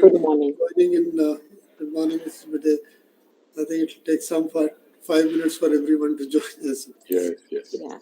Good morning. Joining in. Good morning, Mr. Bide. I think it will take some 5 minutes for everyone to join us. Yes. Yeah.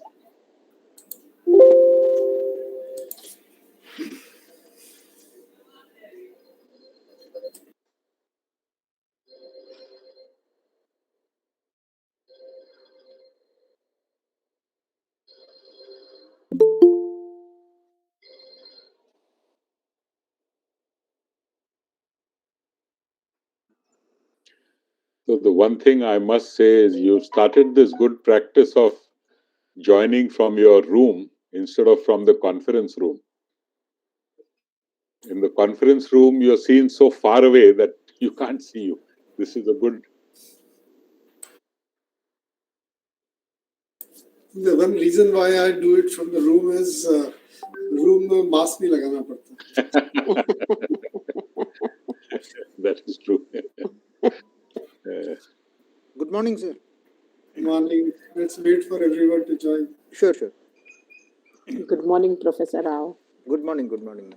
So the one thing I must say is you started this good practice of joining from your room instead of from the conference room. In the conference room, you're seen so far away that you can't see you. This is a good. The one reason why I do it from the room is room में mask नहीं लगाना पड़ता. That is true. Good morning, sir. Morning. Let's wait for everyone to join. Sure. Good morning, Professor Rao. Good morning, ma'am.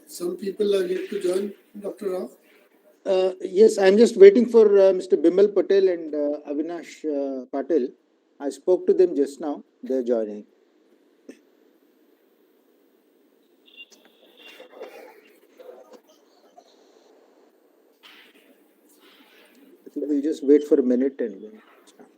Some people are yet to join, Dr. Rao. Yes, I'm just waiting for Mr. Bimal Patel and Avinash Patel. I spoke to them just now. They're joining. I think we'll just wait for a minute and then start.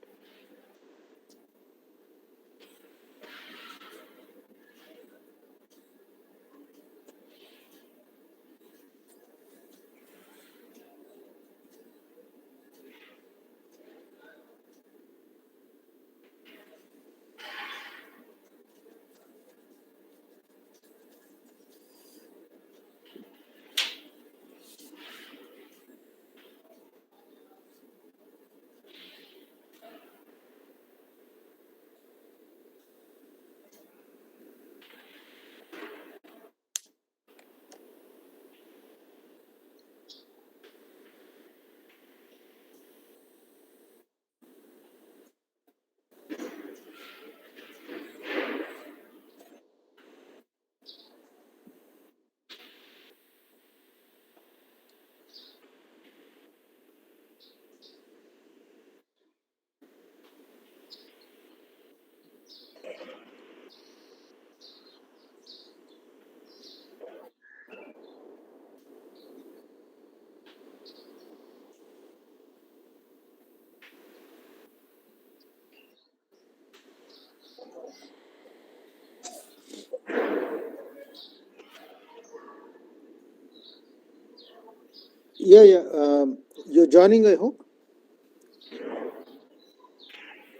Yeah. You're joining, I hope.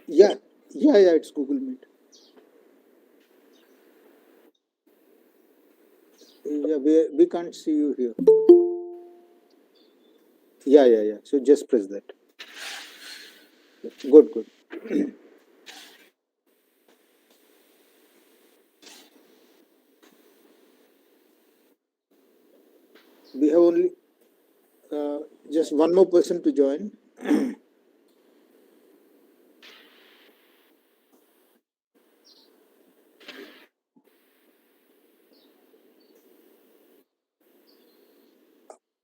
Yeah. It's Google Meet. Yeah, we can't see you here. Yeah. So just press that. Good. We have only just one more person to join.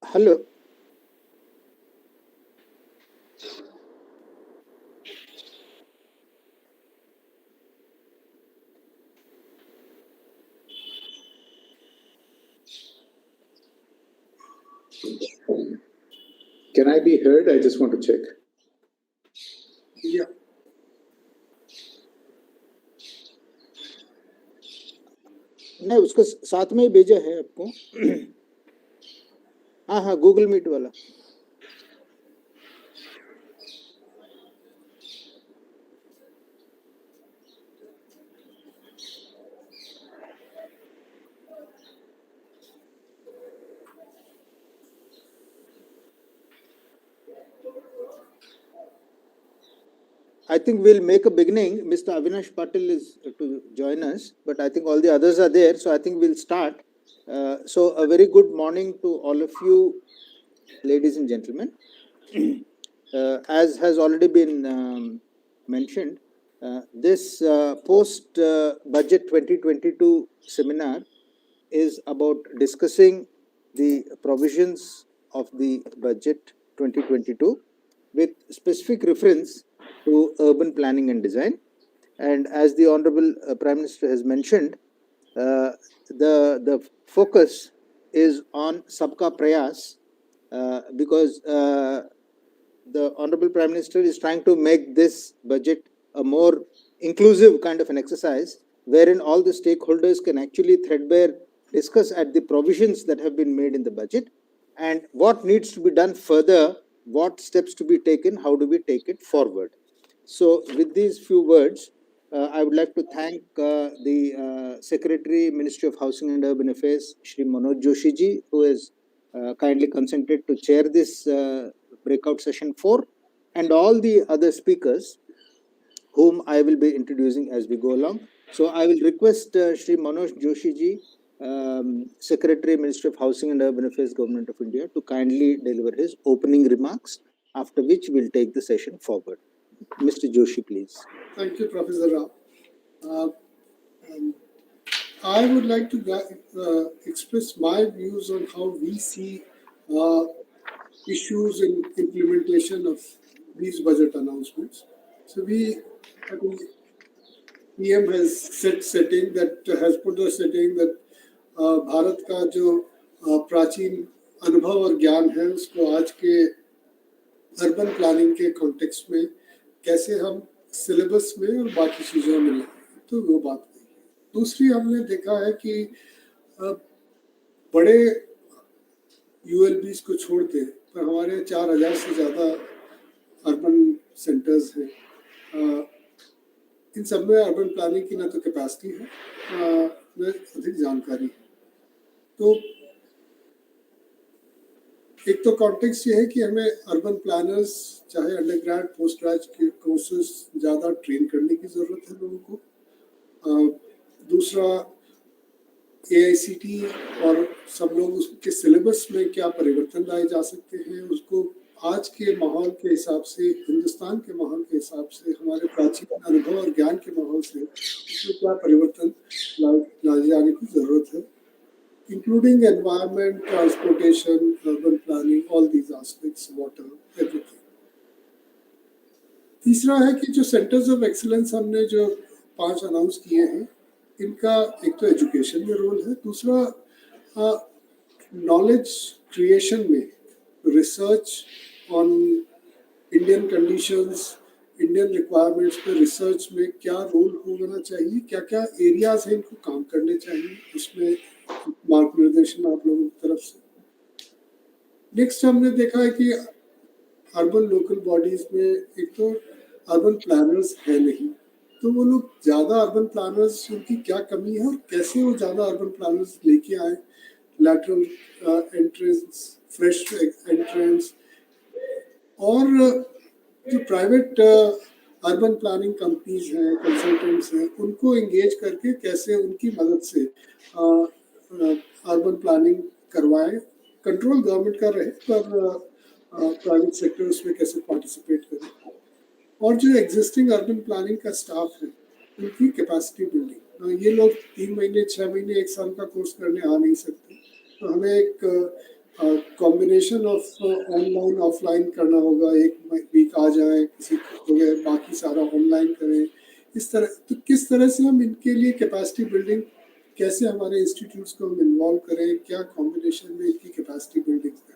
Hello. Can I be heard? I just want to check. Yeah. नहीं उसको साथ में ही भेजा है आपको. हाँ Google meet वाला. I think we'll make a beginning. Mr. Avinash Patil is to join us, but I think all the others are there, so I think we'll start. So a very good morning to all of you, ladies and gentlemen. As has already been mentioned, this post-budget 2022 seminar is about discussing the provisions of the budget 2022 with specific reference to urban planning and design. And as the Honorable Prime Minister has mentioned, the focus is on Sabka Prayas because the Honorable Prime Minister is trying to make this budget a more inclusive kind of an exercise wherein all the stakeholders can actually threadbare discuss at the provisions that have been made in the budget and what needs to be done further, what steps to be taken, how do we take it forward. So with these few words, I would like to thank the Secretary, Ministry of Housing and Urban Affairs, Shri Manoj Joshi ji, who has kindly consented to chair this breakout session 4, and all the other speakers whom I will be introducing as we go along. So I will request Shri Manoj Joshi ji, Secretary, Ministry of Housing and Urban Affairs, Government of India, to kindly deliver his opening remarks, after which we'll take the session forward. Mr. Joshi, please. Thank you, Professor Rao. I would like to express my views on how we see issues in implementation of these budget announcements. So I think PM has put the setting that Bharat का जो प्राचीन अनुभव और ज्ञान है उसको आज के अर्बन प्लानिंग के कॉन्टेक्स्ट में कैसे हम सिलेबस में और बाकी चीजों में लाएं, तो वो बात नहीं है. दूसरी हमने देखा है कि बड़े यूएलबीज को छोड़ते पर हमारे 4000 से ज़्यादा अर्बन सेंटर्स हैं. इन सब में अर्बन प्लानिंग की ना तो कैपेसिटी है न अधिक जानकारी है. तो एक तो कॉन्टेक्स्ट ये है कि हमें अर्बन प्लानर्स चाहे अंडर ग्रेड पोस्ट ग्रेजुएट के कोर्सेज ज़्यादा ट्रेन करने की ज़रूरत है लोगों को. दूसरा AICT और सब लोग उसके सिलेबस में क्या परिवर्तन लाए जा सकते हैं उसको आज के माहौल के हिसाब से, हिंदुस्तान के माहौल के हिसाब से, हमारे प्राचीन अनुभव और ज्ञान के माहौल से उसमें क्या परिवर्तन लाए जाने की ज़रूरत है, including environment, transportation, urban planning, all these aspects, water, everything. तीसरा है कि जो सेंटर्स ऑफ एक्सीलेंस हमने जो 5 अनाउंस किए हैं, इनका एक तो एजुकेशन में रोल है, दूसरा नॉलेज क्रिएशन में, research on Indian conditions, Indian requirements पे रिसर्च में क्या रोल होना चाहिए, क्या क्या एरियाज हैं इनको काम करने चाहिए, इसमें मार्ग निर्देशन आप लोगों की तरफ से. नेक्स्ट हमने देखा है कि अर्बन लोकल बॉडीज में एक तो अर्बन प्लानर्स है नहीं, तो वो लोग ज़्यादा अर्बन प्लानर्स, उनकी क्या कमी है और कैसे वो ज़्यादा अर्बन प्लानर्स लेके आए, लैटरल एंट्रेंस, फ्रेश एंट्रेंस, और जो प्राइवेट अर्बन प्लानिंग कंपनीज हैं, कंसल्टेंट्स हैं, उनको एंगेज करके कैसे उनकी मदद से अर्बन प्लानिंग करवाएं। कंट्रोल गवर्नमेंट का रहे पर प्राइवेट सेक्टर उसमें कैसे पार्टिसिपेट करे, और जो एग्जिस्टिंग अर्बन प्लानिंग का स्टाफ है उनकी कैपेसिटी बिल्डिंग। ये लोग 3 महीने 6 महीने 1 साल का कोर्स करने आ नहीं सकते, तो हमें एक कॉम्बिनेशन ऑफ ऑनलाइन ऑफलाइन करना होगा। एक वीक आ जाए किसी जगह, बाकी सारा ऑनलाइन करें, इस तरह। तो किस तरह से हम इनके लिए कैपेसिटी बिल्डिंग, कैसे हमारे इंस्टीट्यूट्स को हम इन्वॉल्व करें, क्या कॉम्बिनेशन में इनकी कैपेसिटी बिल्डिंग करें।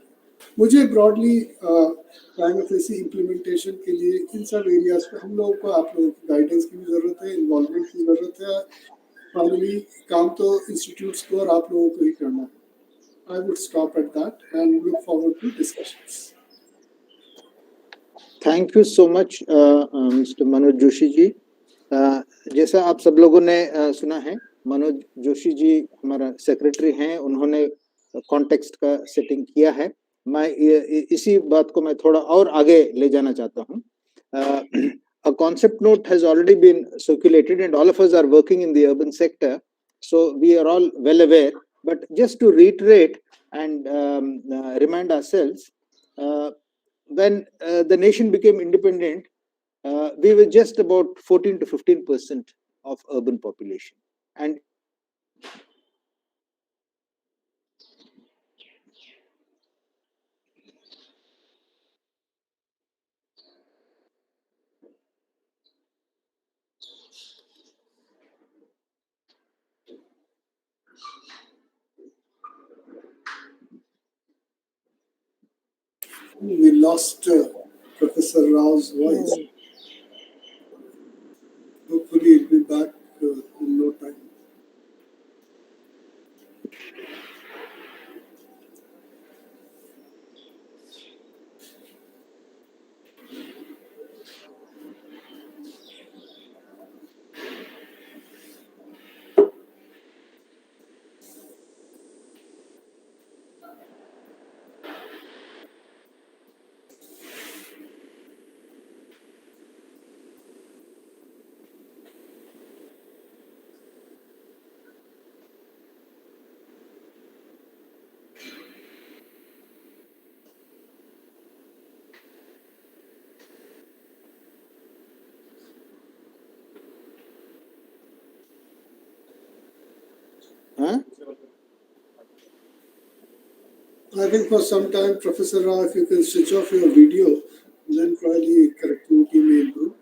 मुझे ब्रॉडली प्राइमेसी इम्प्लीमेंटेशन के लिए इन सब एरियाज पे हम लोगों को, आप लोगों की गाइडेंस की भी ज़रूरत है, इन्वॉल्वमेंट की ज़रूरत है। फाइनली काम तो इंस्टीट्यूट्स को और आप लोगों को ही करना है। I would stop at that and look forward to discussions. Thank you so much mister Manoj Joshi ji. जैसा आप सब लोगों ने सुना है, मनोज जोशी जी हमारा सेक्रेटरी हैं, उन्होंने कॉन्टेक्स्ट का सेटिंग किया है। मैं इसी बात को मैं थोड़ा और आगे ले जाना चाहता हूँ। A concept note has already been circulated and all of us are working in the urban sector, so we are all well aware. But just to reiterate and remind ourselves, when the nation became independent, we were just about 14 to 15% of urban population. And We lost Professor Rao's voice. Hopefully he'll be back in no time. I think for some time, Professor Rao, if you can switch off your video, then probably connectivity may improve.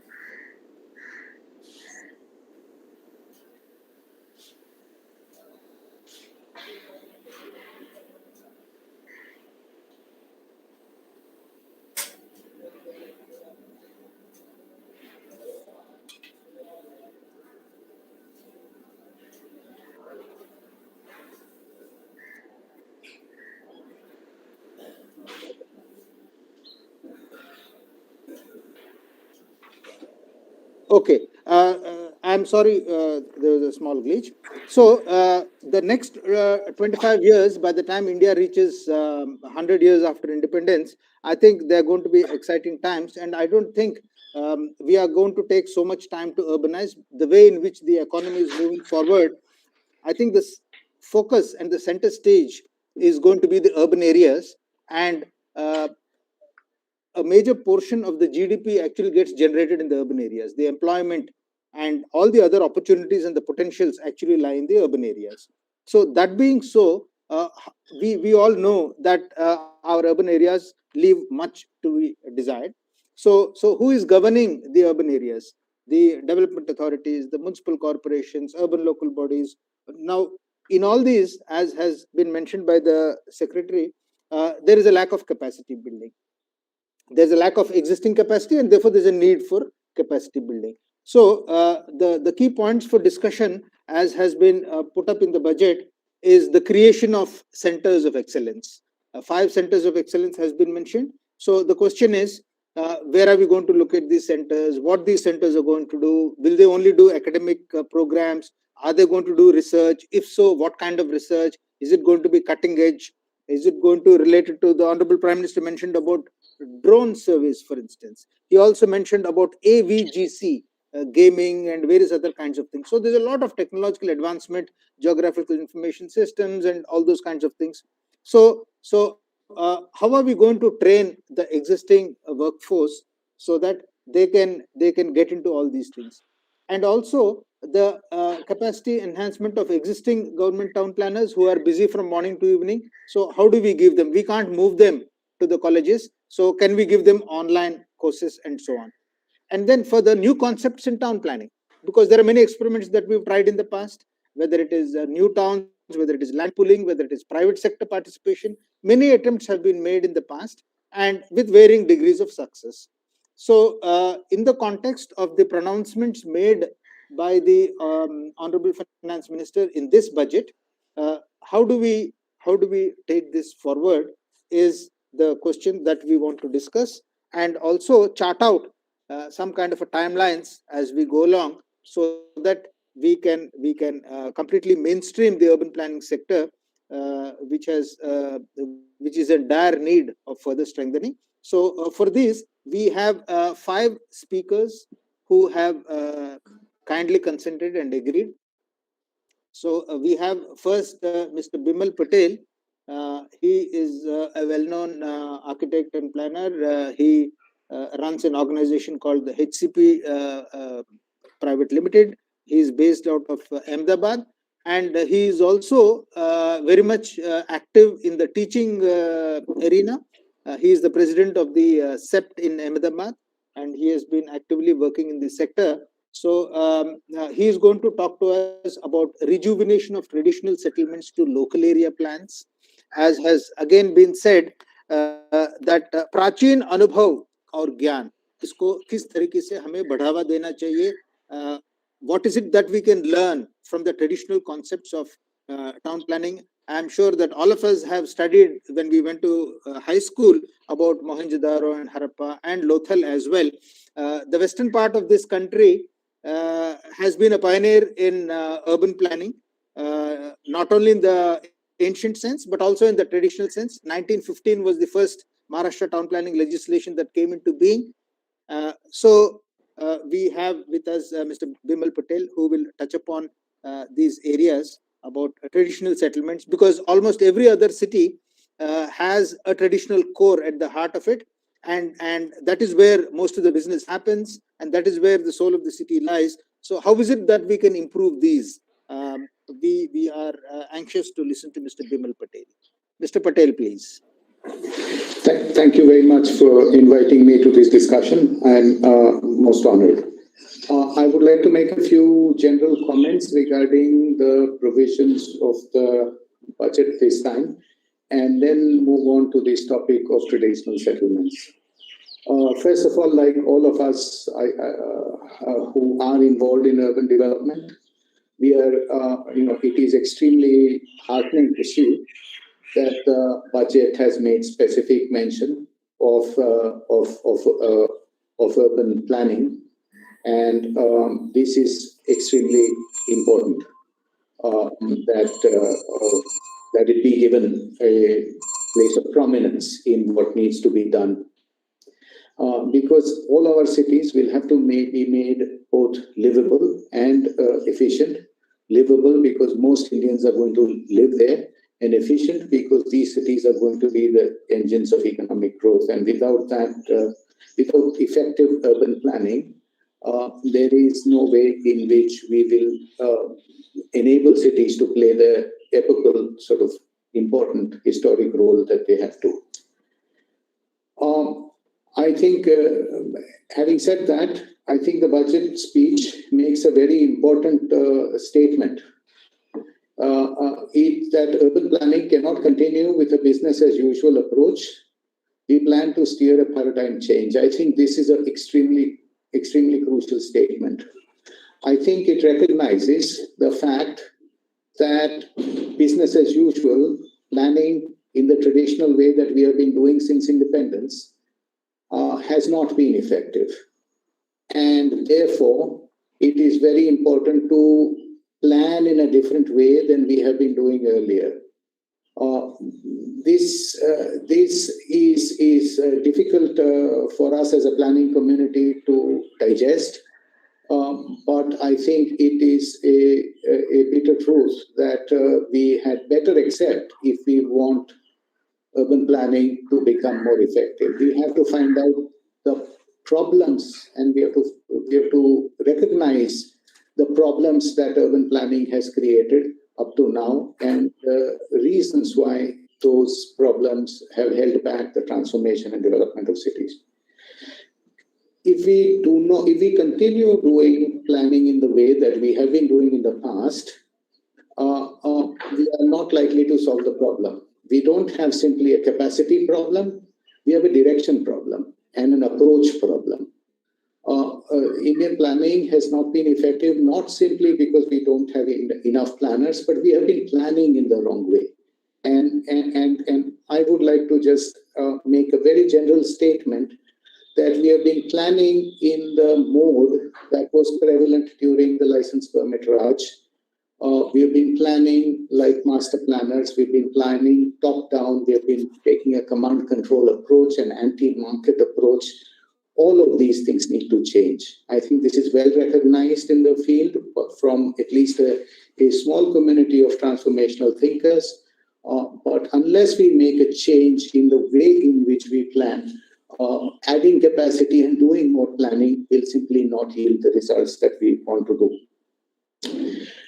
okay, I'm sorry, there was a small glitch. So the next 25 years, by the time India reaches 100 years after independence, I think they're going to be exciting times. And I don't think we are going to take so much time to urbanize. The way in which the economy is moving forward, I think this focus and the center stage is going to be the urban areas, and a major portion of the GDP actually gets generated in the urban areas. The employment and all the other opportunities and the potentials actually lie in the urban areas. So that being so, we all know that our urban areas leave much to be desired. So who is governing the urban areas? The development authorities, the municipal corporations, urban local bodies. Now, in all these, as has been mentioned by the secretary, there is a lack of capacity building. There's a lack of existing capacity, and therefore there's a need for capacity building. So the key points for discussion, as has been put up in the budget, is the creation of centers of excellence. 5 centers of excellence has been mentioned. So the question is, where are we going to locate these centers? What these centers are going to do? Will they only do academic programs? Are they going to do research? If so, what kind of research? Is it going to be cutting edge? Is it going to relate it to the Honorable Prime Minister mentioned about drone service, for instance? He also mentioned about AVGC, gaming and various other kinds of things. So there's a lot of technological advancement, geographical information systems, and all those kinds of things. So how are we going to train the existing workforce so that they can get into all these things? And also the capacity enhancement of existing government town planners who are busy from morning to evening. So how do we give them? We can't move them to the colleges. So can we give them online courses and so on? And then for the new concepts in town planning, because there are many experiments that we've tried in the past, whether it is new towns, whether it is land pooling, whether it is private sector participation, many attempts have been made in the past and with varying degrees of success. So in the context of the pronouncements made by the Honorable Finance Minister in this budget, how do we take this forward is the question that we want to discuss, and also chart out some kind of a timelines as we go along, so that we can completely mainstream the urban planning sector, which is in dire need of further strengthening. So for this, we have 5 speakers who have kindly consented and agreed. So we have first Mr. Bimal Patel. He is a well-known architect and planner. He runs an organization called the HCP Private Limited. He is based out of Ahmedabad, and he is also very much active in the teaching arena. He is the president of the SEPT in Ahmedabad, and he has been actively working in this sector. So he is going to talk to us about rejuvenation of traditional settlements to local area plans. As has again been said, that प्राचीन अनुभव और ज्ञान इसको किस तरीके से हमें बढ़ावा देना चाहिए. What is it that we can learn from the traditional concepts of town planning? I am sure that all of us have studied when we went to high school about Mohenjo-daro and Harappa and Lothal as well. The western part of this country has been a pioneer in urban planning, not only in the ancient sense, but also in the traditional sense. 1915 was the first Maharashtra town planning legislation that came into being. So we have with us Mr. Bimal Patel, who will touch upon these areas about traditional settlements, because almost every other city has a traditional core at the heart of it, and that is where most of the business happens, and that is where the soul of the city lies. So how is it that we can improve these? We are anxious to listen to Mr. Bimal Patel. Mr. Patel, please. Thank you very much for inviting me to this discussion. I'm most honored. I would like to make a few general comments regarding the provisions of the budget this time, and then move on to this topic of traditional settlements. First of all, like all of us who are involved in urban development, we are, it is extremely heartening to see that the budget has made specific mention of urban planning, and this is extremely important that it be given a place of prominence in what needs to be done, because all our cities will have to be made both livable and efficient. Livable because most Indians are going to live there, and efficient because these cities are going to be the engines of economic growth. And without that, without effective urban planning, there is no way in which we will enable cities to play the epochal sort of important historic role that they have to. I think, having said that, I think the budget speech makes a very important statement. That urban planning cannot continue with a business as usual approach. We plan to steer a paradigm change. I think this is an extremely crucial statement. I think it recognizes the fact that business as usual planning in the traditional way that we have been doing since independence has not been effective. And therefore, it is very important to plan in a different way than we have been doing earlier. This is difficult for us as a planning community to digest, but I think it is a bitter truth that we had better accept if we want urban planning to become more effective. We have to find out the problems, and we have to recognize the problems that urban planning has created up to now, and the reasons why those problems have held back the transformation and development of cities. If we continue doing planning in the way that we have been doing in the past, we are not likely to solve the problem. We don't have simply a capacity problem, we have a direction problem and an approach problem. Indian planning has not been effective, not simply because we don't have enough planners, but we have been planning in the wrong way. And I would like to just make a very general statement that we have been planning in the mode that was prevalent during the license permit Raj. We have been planning like master planners, we've been planning top down, we have been taking a command control approach, an anti-market approach. All of these things need to change. I think this is well recognized in the field from at least a small community of transformational thinkers. But unless we make a change in the way in which we plan, adding capacity and doing more planning will simply not yield the results that we want to do.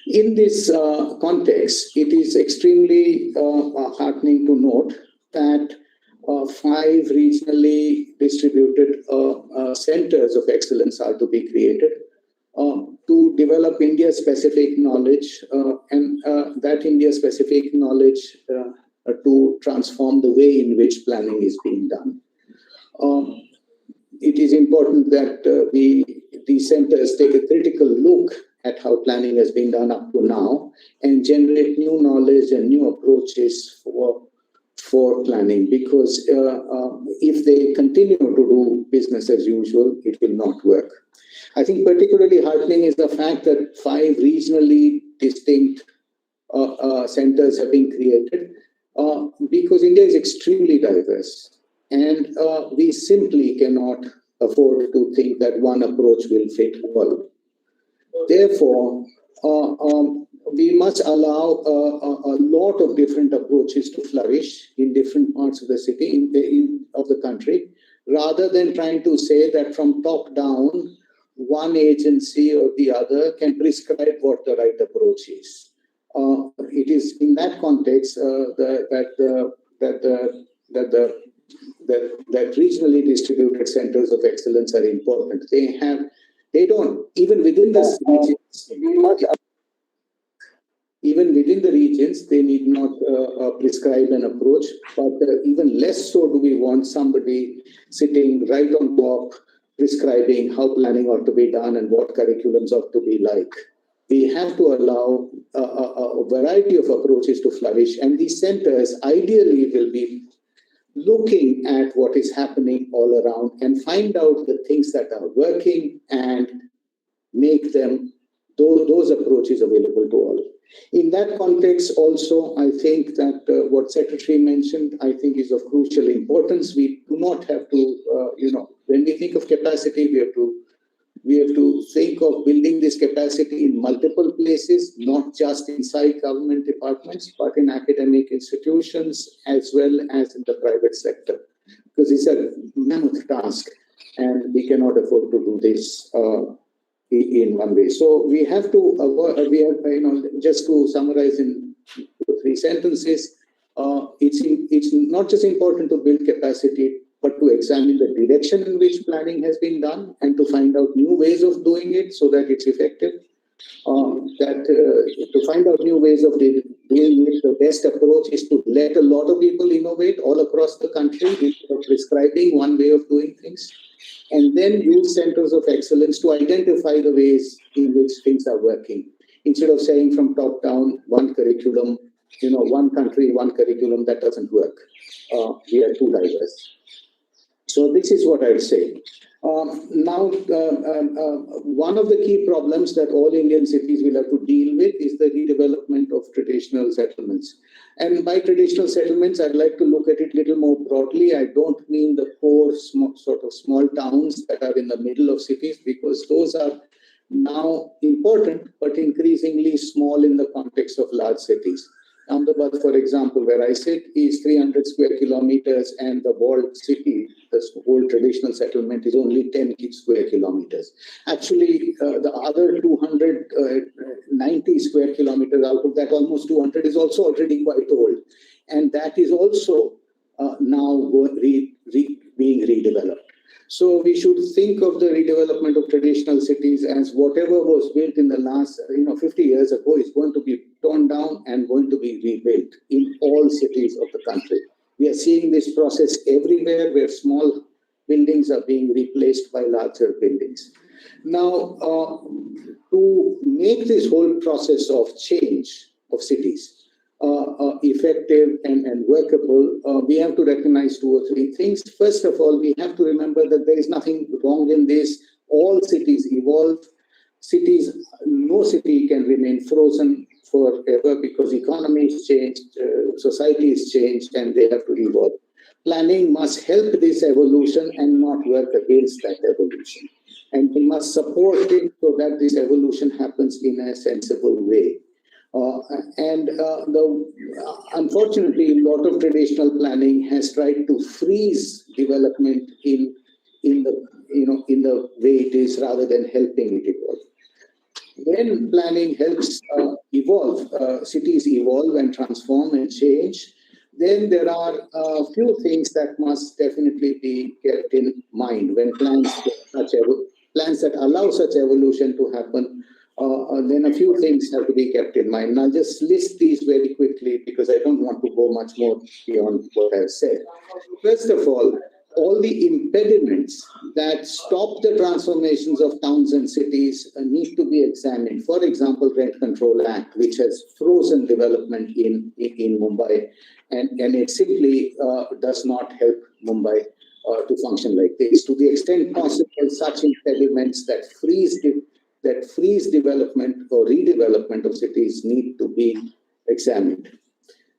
In this context, it is extremely heartening to note that 5 regionally distributed centers of excellence are to be created to develop India-specific knowledge and that India-specific knowledge to transform the way in which planning is being done. It is important that these centers take a critical look at how planning has been done up to now and generate new knowledge and new approaches for planning, because if they continue to do business as usual, it will not work. I think particularly heartening is the fact that 5 regionally distinct centers have been created because India is extremely diverse, and we simply cannot afford to think that one approach will fit all. Therefore, we must allow a lot of different approaches to flourish in different parts of the city, of the country, rather than trying to say that from top down, one agency or the other can prescribe what the right approach is. It is in that context that regionally distributed centers of excellence are important. They don't, even within the regions, they need not prescribe an approach, but even less so do we want somebody sitting right on top prescribing how planning ought to be done and what curriculums ought to be like. We have to allow a variety of approaches to flourish, and these centers ideally will be looking at what is happening all around and find out the things that are working and make them those approaches available to all. In that context also, I think that what Secretary mentioned, I think is of crucial importance. We do not have to, when we think of capacity, we have to think of building this capacity in multiple places, not just inside government departments, but in academic institutions as well as in the private sector, because it's a mammoth task and we cannot afford to do this in one way. So we have to, just to summarize in 3 sentences, it's not just important to build capacity, but to examine the direction in which planning has been done and to find out new ways of doing it so that it's effective. To find out new ways of doing it, the best approach is to let a lot of people innovate all across the country instead of prescribing one way of doing things, and then use centers of excellence to identify the ways in which things are working. Instead of saying from top down, one curriculum one country, one curriculum, that doesn't work. We are too diverse. So this is what I'd say. Now, one of the key problems that all Indian cities will have to deal with is the redevelopment of traditional settlements. And by traditional settlements, I'd like to look at it a little more broadly. I don't mean the core small towns that are in the middle of cities, because those are now important, but increasingly small in the context of large cities. Ahmedabad, for example, where I sit, is 300 square kilometers, and the walled city, the whole traditional settlement, is only 10 square kilometers. Actually, the other 290 square kilometers out of that, almost 200, is also already quite old. And that is also now being redeveloped. So we should think of the redevelopment of traditional cities as whatever was built in the last 50 years ago is going to be torn down and going to be rebuilt in all cities of the country. We are seeing this process everywhere, where small buildings are being replaced by larger buildings. Now, to make this whole process of change of cities effective and workable, we have to recognize 2 or 3 things. First of all, we have to remember that there is nothing wrong in this. All cities evolve. No city can remain frozen forever, because economy is changed, society is changed, and they have to evolve. Planning must help this evolution and not work against that evolution. And we must support it so that this evolution happens in a sensible way. Unfortunately, a lot of traditional planning has tried to freeze development in the way it is, rather than helping it evolve. When planning helps cities evolve and transform and change, then there are a few things that must definitely be kept in mind when plans that allow such evolution to happen. Then a few things have to be kept in mind. And I'll just list these very quickly, because I don't want to go much more beyond what I've said. First of all the impediments that stop the transformations of towns and cities need to be examined. For example, Rent Control Act, which has frozen development in Mumbai, and it simply does not help Mumbai to function like this. To the extent possible, such impediments that freeze development or redevelopment of cities need to be examined.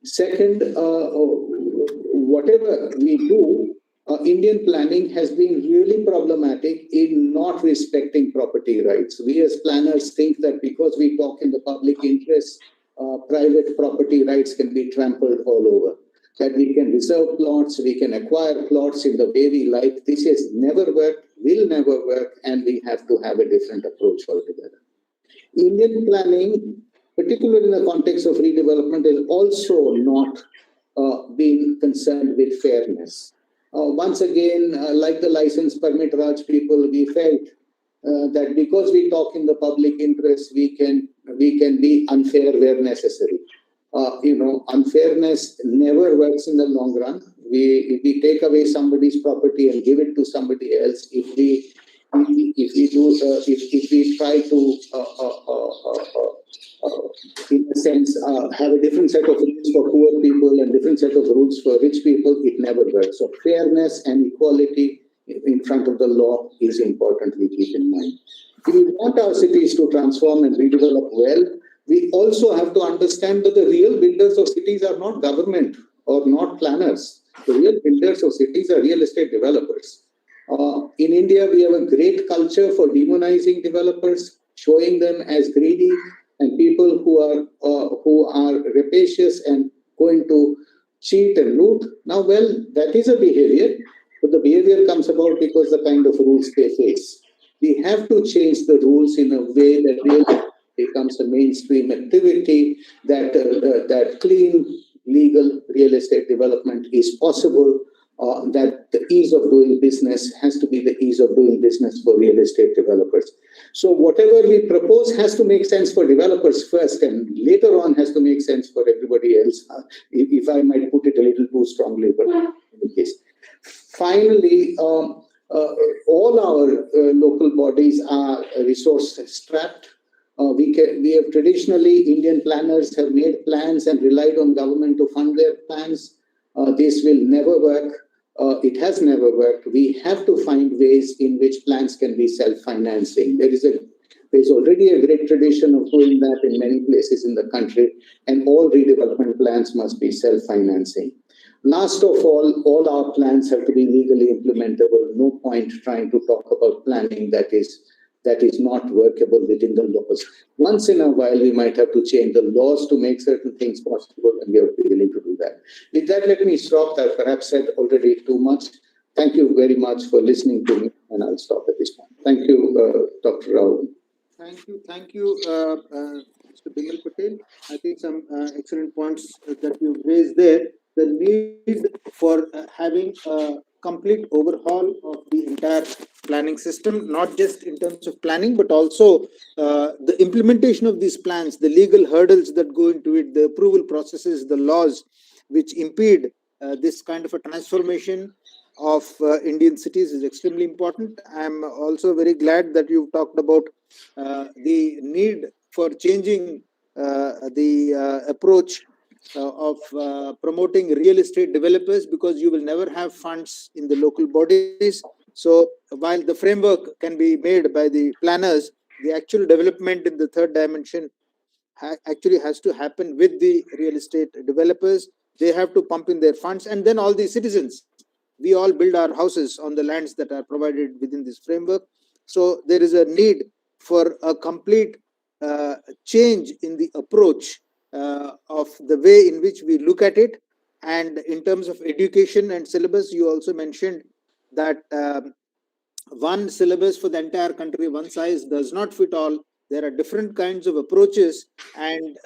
Second, whatever we do, Indian planning has been really problematic in not respecting property rights. We as planners think that because we talk in the public interest, private property rights can be trampled all over. That we can reserve plots, we can acquire plots in the way we like. This has never worked, will never work, and we have to have a different approach altogether. Indian planning, particularly in the context of redevelopment, is also not being concerned with fairness. Once again, like the license permit Raj people, we felt that because we talk in the public interest, we can be unfair where necessary. Unfairness never works in the long run. If we take away somebody's property and give it to somebody else, if we try to in a sense have a different set of rules for poor people and different set of rules for rich people, it never works. So fairness and equality in front of the law is important, we keep in mind. If we want our cities to transform and redevelop well, we also have to understand that the real builders of cities are not government or not planners. The real builders of cities are real estate developers. In India, we have a great culture for demonizing developers, showing them as greedy and people who are rapacious and going to cheat and loot. Now, well, that is a behavior, but the behavior comes about because the kind of rules they face. We have to change the rules in a way that really becomes a mainstream activity, that clean, legal real estate development is possible, that the ease of doing business has to be the ease of doing business for real estate developers. So whatever we propose has to make sense for developers first, and later on has to make sense for everybody else, if I might put it a little too strongly, but in any case. Finally, all our local bodies are resource strapped. We have traditionally, Indian planners have made plans and relied on government to fund their plans. This will never work. It has never worked. We have to find ways in which plans can be self-financing. There's already a great tradition of doing that in many places in the country, and all redevelopment plans must be self-financing. Last of all our plans have to be legally implementable. No point trying to talk about planning that is not workable within the laws. Once in a while, we might have to change the laws to make certain things possible, and we are willing to do that. With that, let me stop. I've perhaps said already too much. Thank you very much for listening to me, and I'll stop at this point. Thank you, Dr. Rao. Thank you, Mr. Bimal Patel. I think some excellent points that you raised there. The need for having a complete overhaul of the entire planning system, not just in terms of planning, but also the implementation of these plans, the legal hurdles that go into it, the approval processes, the laws which impede this kind of a transformation of Indian cities is extremely important. I'm also very glad that you've talked about the need for changing the approach of promoting real estate developers, because you will never have funds in the local bodies. So while the framework can be made by the planners, the actual development in the third dimension actually has to happen with the real estate developers. They have to pump in their funds, and then all the citizens, we all build our houses on the lands that are provided within this framework. So there is a need for a complete change in the approach of the way in which we look at it. And in terms of education and syllabus, you also mentioned that one syllabus for the entire country, one size does not fit all. There are different kinds of approaches, and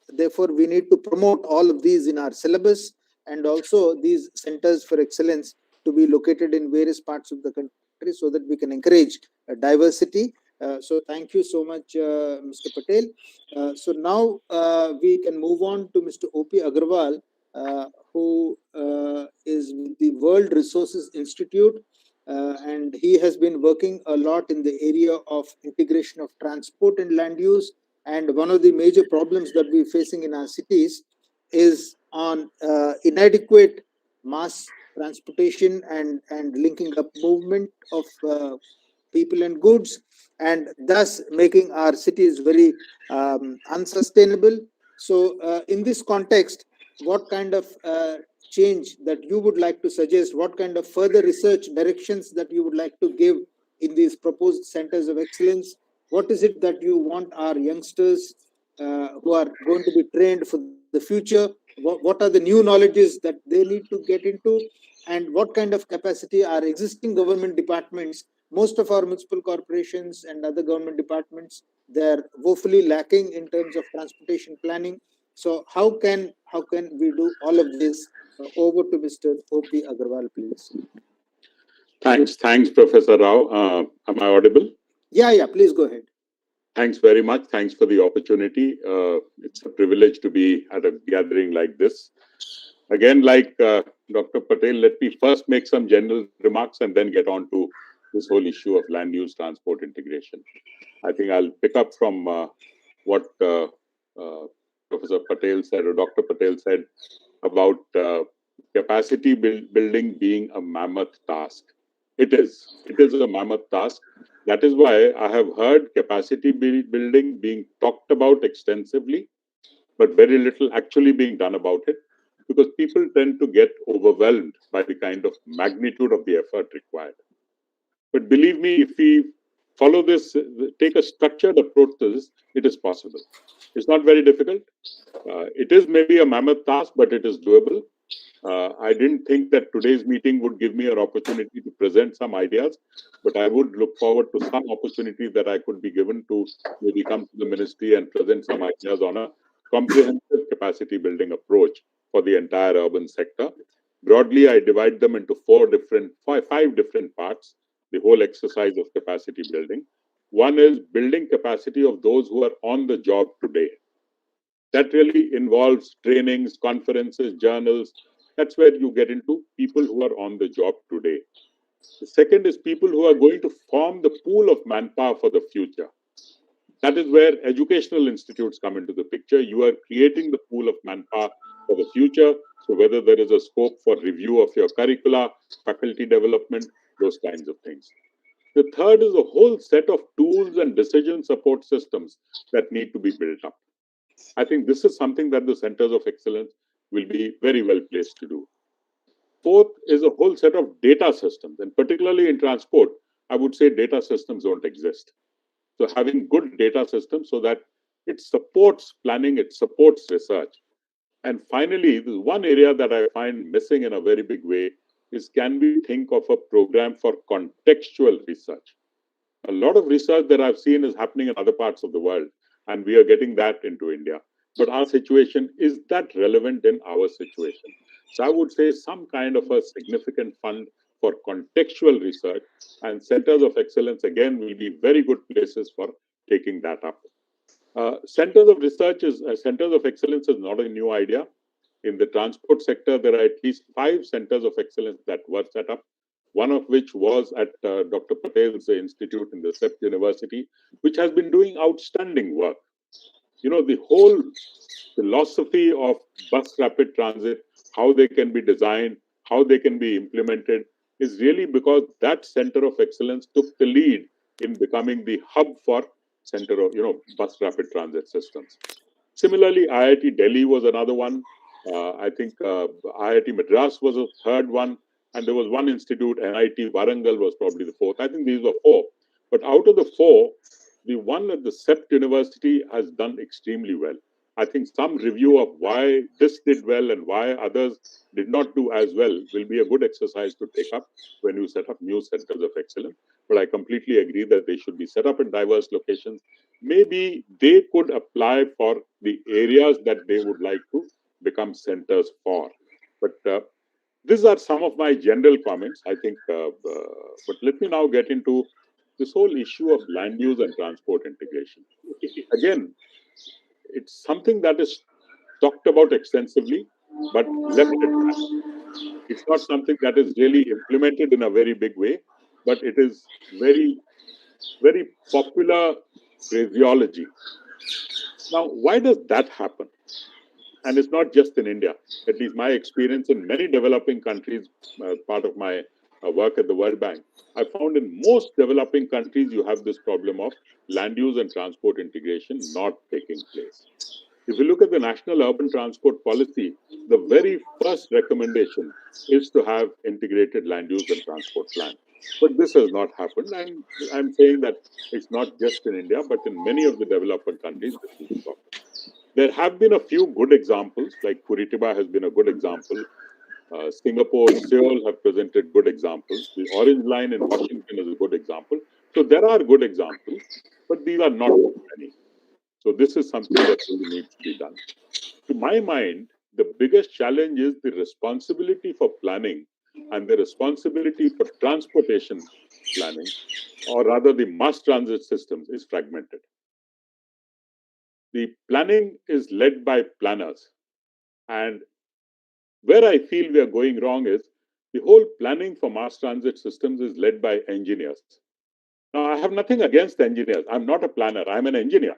therefore we need to promote all of these in our syllabus, and also these centers for excellence to be located in various parts of the country so that we can encourage diversity. So thank you so much, Mr. Patel. So now we can move on to Mr. O.P. Agarwal, who is with the World Resources Institute, and he has been working a lot in the area of integration of transport and land use. And one of the major problems that we're facing in our cities is on inadequate mass transportation and linking up movement of people and goods, and thus making our cities very unsustainable. So in this context, what kind of change that you would like to suggest, what kind of further research directions that you would like to give in these proposed centers of excellence? What is it that you want our youngsters who are going to be trained for the future? What are the new knowledges that they need to get into? And what kind of capacity are existing government departments? Most of our municipal corporations and other government departments, they're woefully lacking in terms of transportation planning. So how can we do all of this? Over to Mr. O.P. Agarwal, please. Thanks, Professor Rao. Am I audible? Yeah, please go ahead. Thanks very much. Thanks for the opportunity. It's a privilege to be at a gathering like this. Again, like Dr. Patel, let me first make some general remarks and then get on to this whole issue of land use transport integration. I think I'll pick up from what Professor Patel said, or Dr. Patel said, about capacity building being a mammoth task. It is a mammoth task. That is why I have heard capacity building being talked about extensively, but very little actually being done about it, because people tend to get overwhelmed by the kind of magnitude of the effort required. But believe me, if we follow this, take a structured approach to this, it is possible. It's not very difficult. It is maybe a mammoth task, but it is doable. I didn't think that today's meeting would give me an opportunity to present some ideas, but I would look forward to some opportunity that I could be given to maybe come to the ministry and present some ideas on a comprehensive capacity building approach for the entire urban sector. Broadly, I divide them into five different parts, the whole exercise of capacity building. One is building capacity of those who are on the job today. That really involves trainings, conferences, journals. That's where you get into people who are on the job today. The second is people who are going to form the pool of manpower for the future. That is where educational institutes come into the picture. You are creating the pool of manpower for the future. So whether there is a scope for review of your curricula, faculty development, those kinds of things. The third is a whole set of tools and decision support systems that need to be built up. I think this is something that the centers of excellence will be very well placed to do. Fourth is a whole set of data systems, and particularly in transport, I would say data systems don't exist. So having good data systems so that it supports planning, it supports research. And finally, the one area that I find missing in a very big way is, can we think of a program for contextual research? A lot of research that I've seen is happening in other parts of the world, and we are getting that into India. But our situation, is that relevant in our situation? So I would say some kind of a significant fund for contextual research, and centers of excellence, again, will be very good places for taking that up. Centers of excellence is not a new idea. In the transport sector, there are at least 5 centers of excellence that were set up, one of which was at Dr. Patel's institute in the SEPT University, which has been doing outstanding work. You know, the whole philosophy of bus rapid transit, how they can be designed, how they can be implemented, is really because that center of excellence took the lead in becoming the hub for center of, bus rapid transit systems. Similarly, IIT Delhi was another one. I think IIT Madras was a third one, and there was one institute, NIT Warangal was probably the fourth. I think these were 4. But out of the 4, the one at the SEPT University has done extremely well. I think some review of why this did well and why others did not do as well will be a good exercise to take up when you set up new centers of excellence. But I completely agree that they should be set up in diverse locations. Maybe they could apply for the areas that they would like to become centers for. But these are some of my general comments, I think. But let me now get into this whole issue of land use and transport integration. Again, it's something that is talked about extensively, but left at that. It's not something that is really implemented in a very big way, but it is very, very popular phraseology. Now, why does that happen? And it's not just in India. At least my experience in many developing countries, part of my work at the World Bank, I found in most developing countries you have this problem of land use and transport integration not taking place. If you look at the National Urban Transport Policy, the very first recommendation is to have integrated land use and transport plan. But this has not happened. And I'm saying that it's not just in India, but in many of the developing countries, this is the problem. There have been a few good examples, like Curitiba has been a good example. Singapore, Seoul have presented good examples. The Orange Line in Washington is a good example. So there are good examples, but these are not many. So this is something that really needs to be done. To my mind, the biggest challenge is the responsibility for planning and the responsibility for transportation planning, or rather the mass transit systems, is fragmented. The planning is led by planners. And where I feel we are going wrong is the whole planning for mass transit systems is led by engineers. Now, I have nothing against engineers. I'm not a planner, I'm an engineer.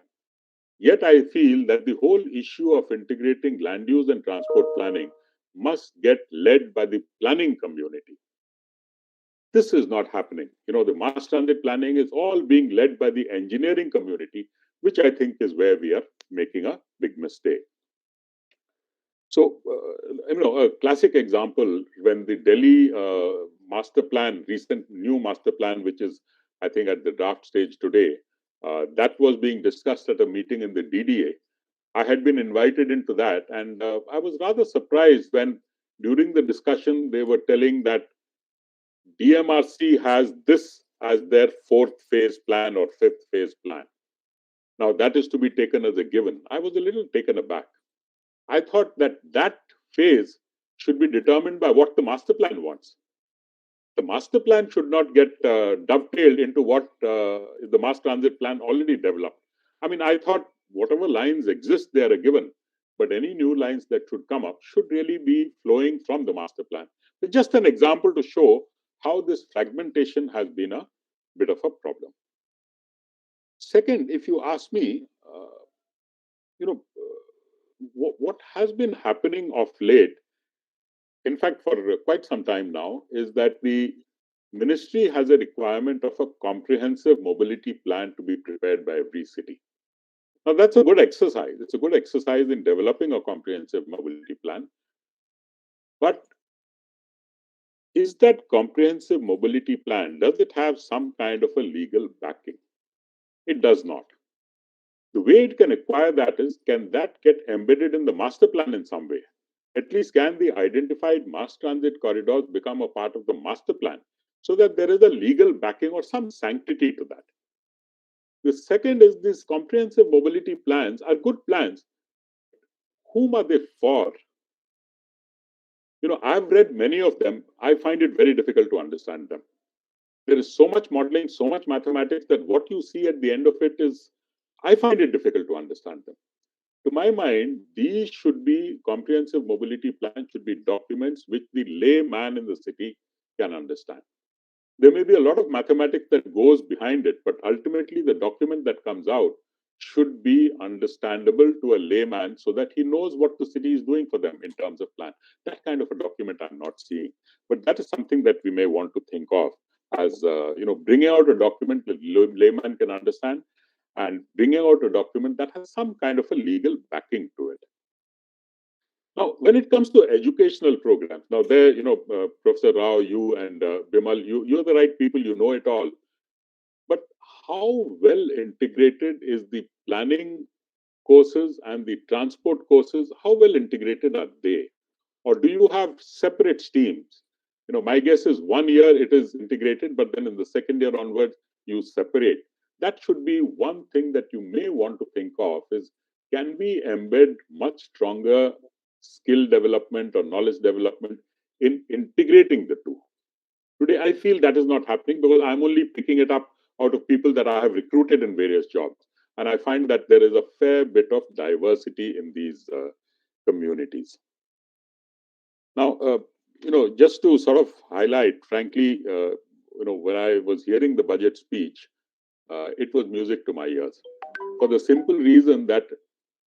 Yet I feel that the whole issue of integrating land use and transport planning must get led by the planning community. This is not happening. The mass transit planning is all being led by the engineering community, which I think is where we are making a big mistake. So, a classic example, when the Delhi master plan, recent new master plan, which is, I think, at the draft stage today, that was being discussed at a meeting in the DDA. I had been invited into that, and I was rather surprised when, during the discussion, they were telling that DMRC has this as their 4th phase plan or 5th phase plan. Now, that is to be taken as a given. I was a little taken aback. I thought that phase should be determined by what the master plan wants. The master plan should not get dovetailed into what the mass transit plan already developed. I mean, I thought whatever lines exist, they are a given. But any new lines that should come up should really be flowing from the master plan. It's just an example to show how this fragmentation has been a bit of a problem. Second, if you ask me, what has been happening of late, in fact, for quite some time now, is that the ministry has a requirement of a comprehensive mobility plan to be prepared by every city. Now, that's a good exercise. It's a good exercise in developing a comprehensive mobility plan. But is that comprehensive mobility plan, does it have some kind of a legal backing? It does not. The way it can acquire that is, can that get embedded in the master plan in some way? At least can the identified mass transit corridors become a part of the master plan so that there is a legal backing or some sanctity to that? The second is, these comprehensive mobility plans are good plans. Whom are they for? I've read many of them. I find it very difficult to understand them. There is so much modeling, so much mathematics that what you see at the end of it is, I find it difficult to understand them. To my mind, these should be comprehensive mobility plans, should be documents which the layman in the city can understand. There may be a lot of mathematics that goes behind it, but ultimately the document that comes out should be understandable to a layman so that he knows what the city is doing for them in terms of plan. That kind of a document I'm not seeing, but that is something that we may want to think of as bringing out a document that layman can understand, and bringing out a document that has some kind of a legal backing to it. Now, when it comes to educational programs, now there, Professor Rao, you and Bimal, you're the right people, you know it all. But how well integrated is the planning courses and the transport courses? How well integrated are they? Or do you have separate streams? My guess is 1 year it is integrated, but then in the second year onwards, you separate. That should be one thing that you may want to think of is, can we embed much stronger skill development or knowledge development in integrating the two? Today, I feel that is not happening because I'm only picking it up out of people that I have recruited in various jobs. And I find that there is a fair bit of diversity in these communities. Now, just to sort of highlight, frankly, when I was hearing the budget speech, it was music to my ears. For the simple reason that,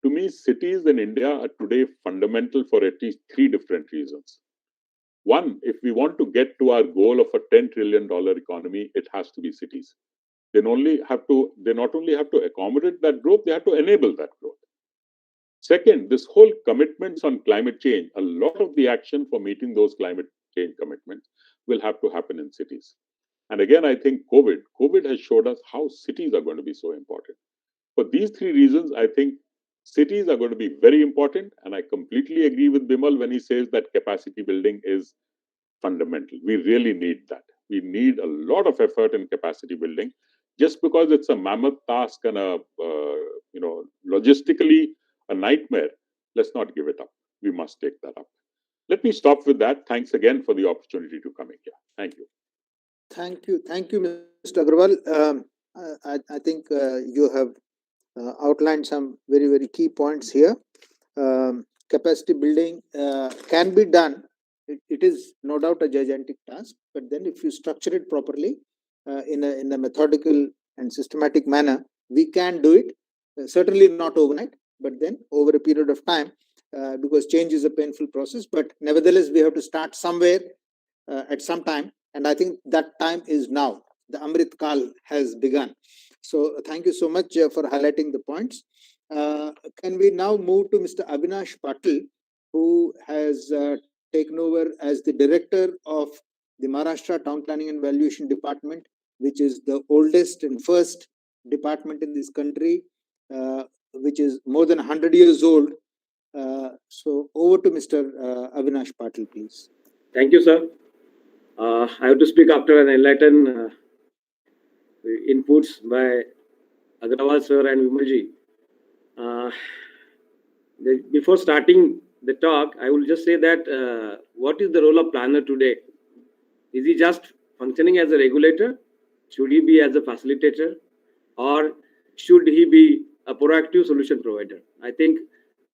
to me, cities in India are today fundamental for at least three different reasons. One, if we want to get to our goal of a $10 trillion economy, it has to be cities. They not only have to accommodate that growth, they have to enable that growth. Second, this whole commitments on climate change, a lot of the action for meeting those climate change commitments will have to happen in cities. And again, I think COVID has showed us how cities are going to be so important. For these three reasons, I think cities are going to be very important. And I completely agree with Bimal when he says that capacity building is fundamental. We really need that. We need a lot of effort in capacity building. Just because it's a mammoth task and logistically a nightmare, let's not give it up. We must take that up. Let me stop with that. Thanks again for the opportunity to come in here. Thank you. Thank you, Mr. Agarwal. I think you have outlined some very, very key points here. Capacity building can be done. It is no doubt a gigantic task, but then if you structure it properly in a methodical and systematic manner, we can do it. Certainly not overnight, but then over a period of time, because change is a painful process. But nevertheless, we have to start somewhere at some time, and I think that time is now. The Amrit Kal has begun. So thank you so much for highlighting the points. Can we now move to Mr. Avinash Patil, who has taken over as the director of the Maharashtra Town Planning and Valuation Department, which is the oldest and first department in this country, which is more than 100 years old. So over to Mr. Avinash Patil, please. Thank you, sir. I have to speak after an enlightened inputs by Agrawal sir and Vimalji. Before starting the talk, I will just say that what is the role of planner today? Is he just functioning as a regulator? Should he be as a facilitator? Or should he be a proactive solution provider? I think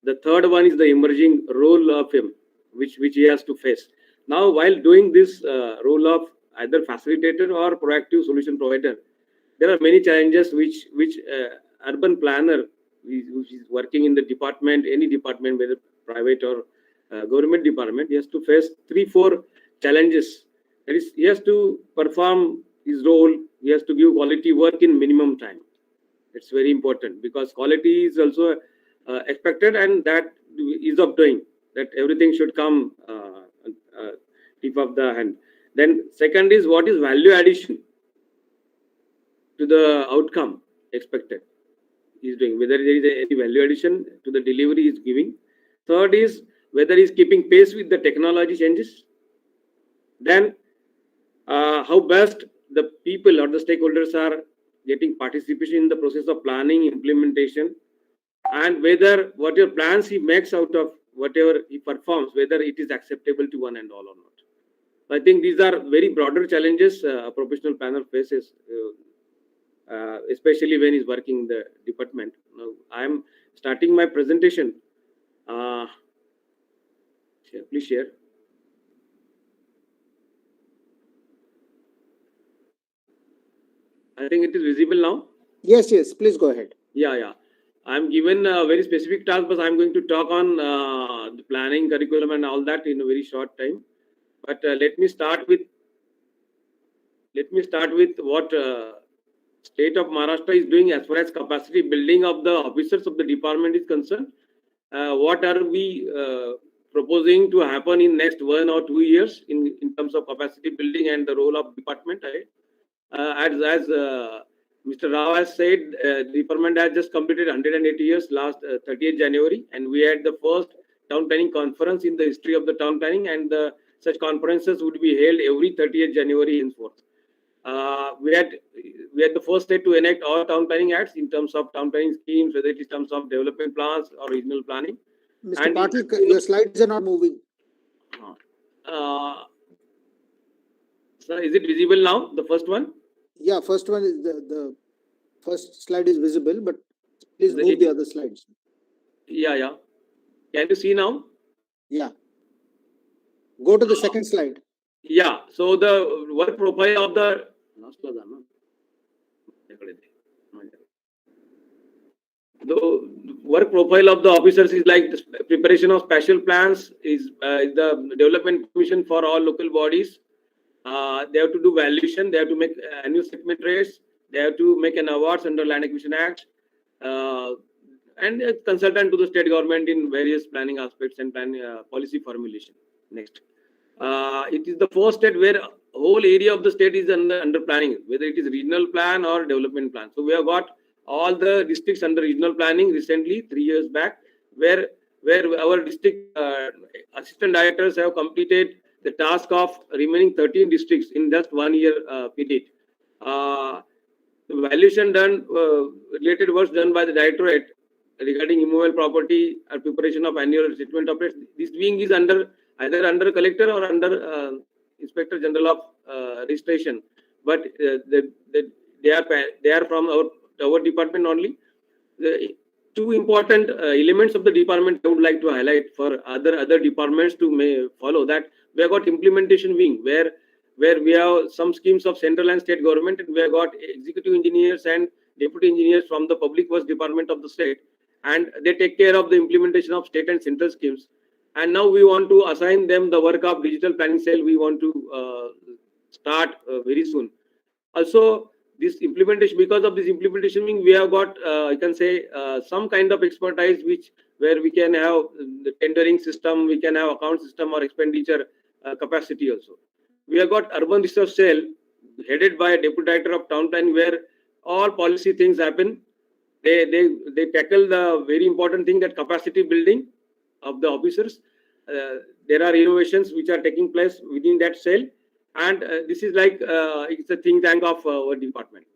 the third one is the emerging role of him, which he has to face. Now, while doing this role of either facilitator or proactive solution provider, there are many challenges which urban planner which is working in the department, any department, whether private or government department, he has to face 3-4 challenges. That is, he has to perform his role. He has to give quality work in minimum time. It's very important because quality is also expected, and that is of doing that everything should come tip of the hand. Then second is what is value addition to the outcome expected is doing, whether there is any value addition to the delivery is giving. Third is whether he is keeping pace with the technology changes. Then how best the people or the stakeholders are getting participation in the process of planning, implementation, and whether whatever plans he makes out of whatever he performs, whether it is acceptable to one and all or not. I think these are very broader challenges a professional planner faces, especially when he's working in the department. Now, I am starting my presentation. Please share. I think it is visible now. Yes, please go ahead. Yeah. I'm given a very specific task, but I'm going to talk on the planning, curriculum, and all that in a very short time. But let me start with what state of Maharashtra is doing as far as capacity building of the officers of the department is concerned. What are we proposing to happen in next 1 or 2 years in terms of capacity building and the role of department? As Mr. Rao has said, the department has just completed 180 years last 30th January, and we had the first town planning conference in the history of the town planning, and such conferences would be held every 30th January henceforth. We had the first state to enact all town planning acts in terms of town planning schemes, whether it is in terms of development plans or regional planning. Mr. Patil, your slides are not moving. So is it visible now, the first one? Yeah, first one is the first slide is visible, but please move the other slides. Yeah. Can you see now? Yeah. Go to the second slide. Yeah. So the work profile of the officers is like the preparation of special plans, is the development commission for all local bodies. They have to do valuation, they have to make annual segment rates, they have to make an awards under Land Acquisition Act, and a consultant to the state government in various planning aspects and policy formulation. Next. It is the first state where whole area of the state is under planning, whether it is regional plan or development plan. So we have got all the districts under regional planning recently, 3 years back, where our district assistant directors have completed the task of remaining 13 districts in just 1 year period. The valuation done, related works done by the directorate regarding immovable property or preparation of annual statement of rates. This wing is either under collector or under inspector general of registration, but they are from our department only. The two important elements of the department I would like to highlight for other departments to follow that. We have got implementation wing where we have some schemes of central and state government, and we have got executive engineers and deputy engineers from the public works department of the state, and they take care of the implementation of state and central schemes. And now we want to assign them the work of digital planning cell. We want to start very soon. Also, this implementation, because of this implementation wing, we have got I can say some kind of expertise where we can have the tendering system, we can have account system or expenditure capacity also. We have got urban research cell headed by a deputy director of town planning, where all policy things happen. They tackle the very important thing, that capacity building of the officers. There are innovations which are taking place within that cell, and this is like it's a think tank of our department.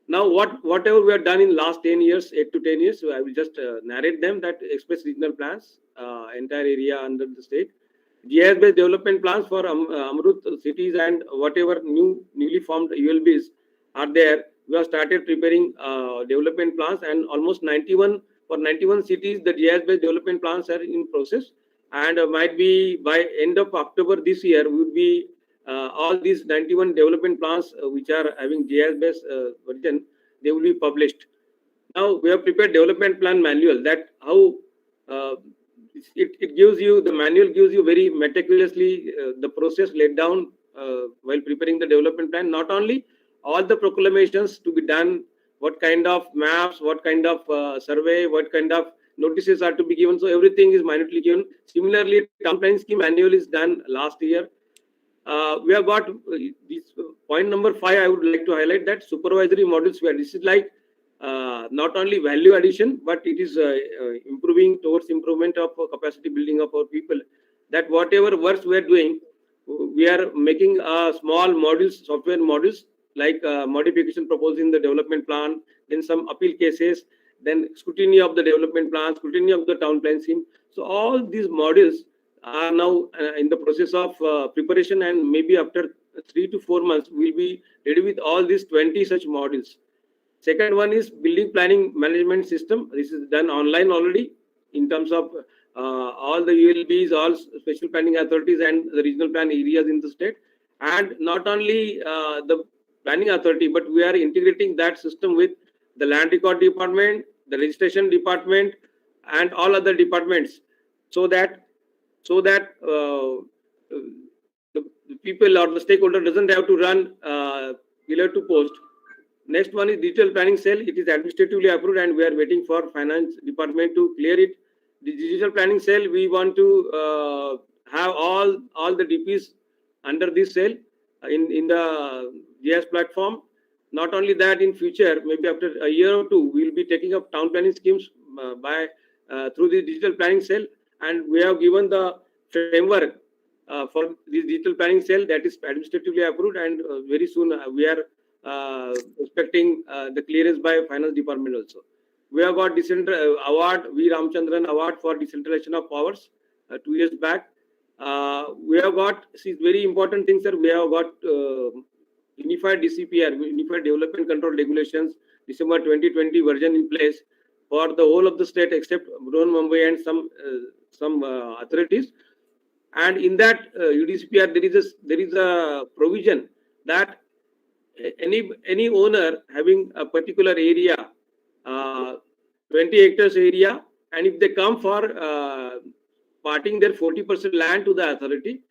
Now, whatever we have done in last 10 years, 8 to 10 years, so I will just narrate them. That express regional plans, entire area under the state, GIS-based development plans for Amrut cities and whatever newly formed ULBs are there. We have started preparing development plans, and almost 91 cities, the GIS-based development plans are in process, and might be by end of October this year, we would be all these 91 development plans which are having GIS based version, they will be published. Now we have prepared development plan manual, that how it gives you, the manual gives you very meticulously the process laid down while preparing the development plan. Not only all the proclamations to be done, what kind of maps, what kind of survey, what kind of notices are to be given. So everything is minutely given. Similarly, town planning scheme manual is done last year. We have got this point number 5. I would like to highlight that supervisory models, where this is like not only value addition, but it is improving towards improvement of capacity building of our people. That whatever works we are doing, we are making small modules, software modules, like modification proposed in the development plan, then some appeal cases, then scrutiny of the development plan, scrutiny of the town plan scheme. So all these modules are now in the process of preparation, and maybe after 3 to 4 months we'll be ready with all these 20 such modules. Second one is building planning management system. This is done online already in terms of all the ULBs, all special planning authorities and the regional plan areas in the state. And not only the planning authority, but we are integrating that system with the land record department, the registration department, and all other departments, so that the people or the stakeholder doesn't have to run pillar to post. Next one is digital planning cell. It is administratively approved, and we are waiting for finance department to clear it. The digital planning cell, we want to have all the DPs under this cell in the GIS platform. Not only that, in future, maybe after a year or two, we will be taking up town planning schemes by through the digital planning cell, and we have given the framework for this digital planning cell that is administratively approved, and very soon we are expecting the clearance by finance department also. We have got award, V. Ramchandran Award for decentralization of powers 2 years back. We have got very important things, sir. We have got unified DCPR, Unified Development Control Regulations, December 2020 version in place for the whole of the state except Brown Mumbai and some authorities. And in that UDCPR, there is a provision that any owner having a particular area, 20 hectares area, and if they come for parting their 40% land to the authority,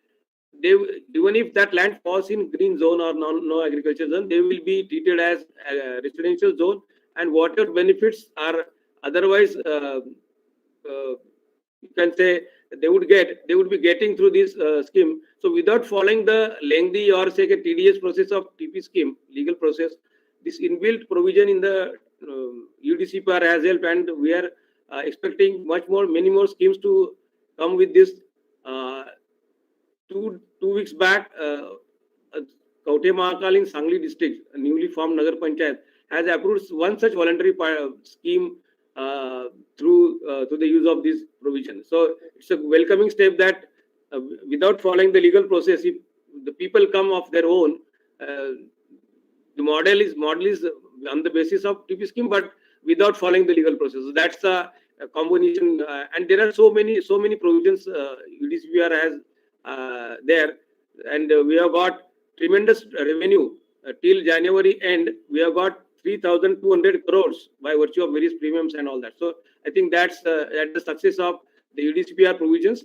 they, even if that land falls in green zone or no agriculture zone, they will be treated as a residential zone, and whatever benefits are otherwise you can say they would be getting through this scheme. So without following the lengthy or say a tedious process of TP scheme, legal process, this inbuilt provision in the UDCPR has helped, and we are expecting many more schemes to come with this. 2 weeks back, Kaute Mahakal in Sangli district, a newly formed Nagar Panchayat, has approved one such voluntary scheme through the use of this provision. So it's a welcoming step that without following the legal process, if the people come of their own, the model is on the basis of TP scheme, but without following the legal process. So that's a combination, and there are so many provisions UDCPR has there, and we have got tremendous revenue till January end. We have got 3,200 crores by virtue of various premiums and all that. So I think that's the success of the UDCPR provisions.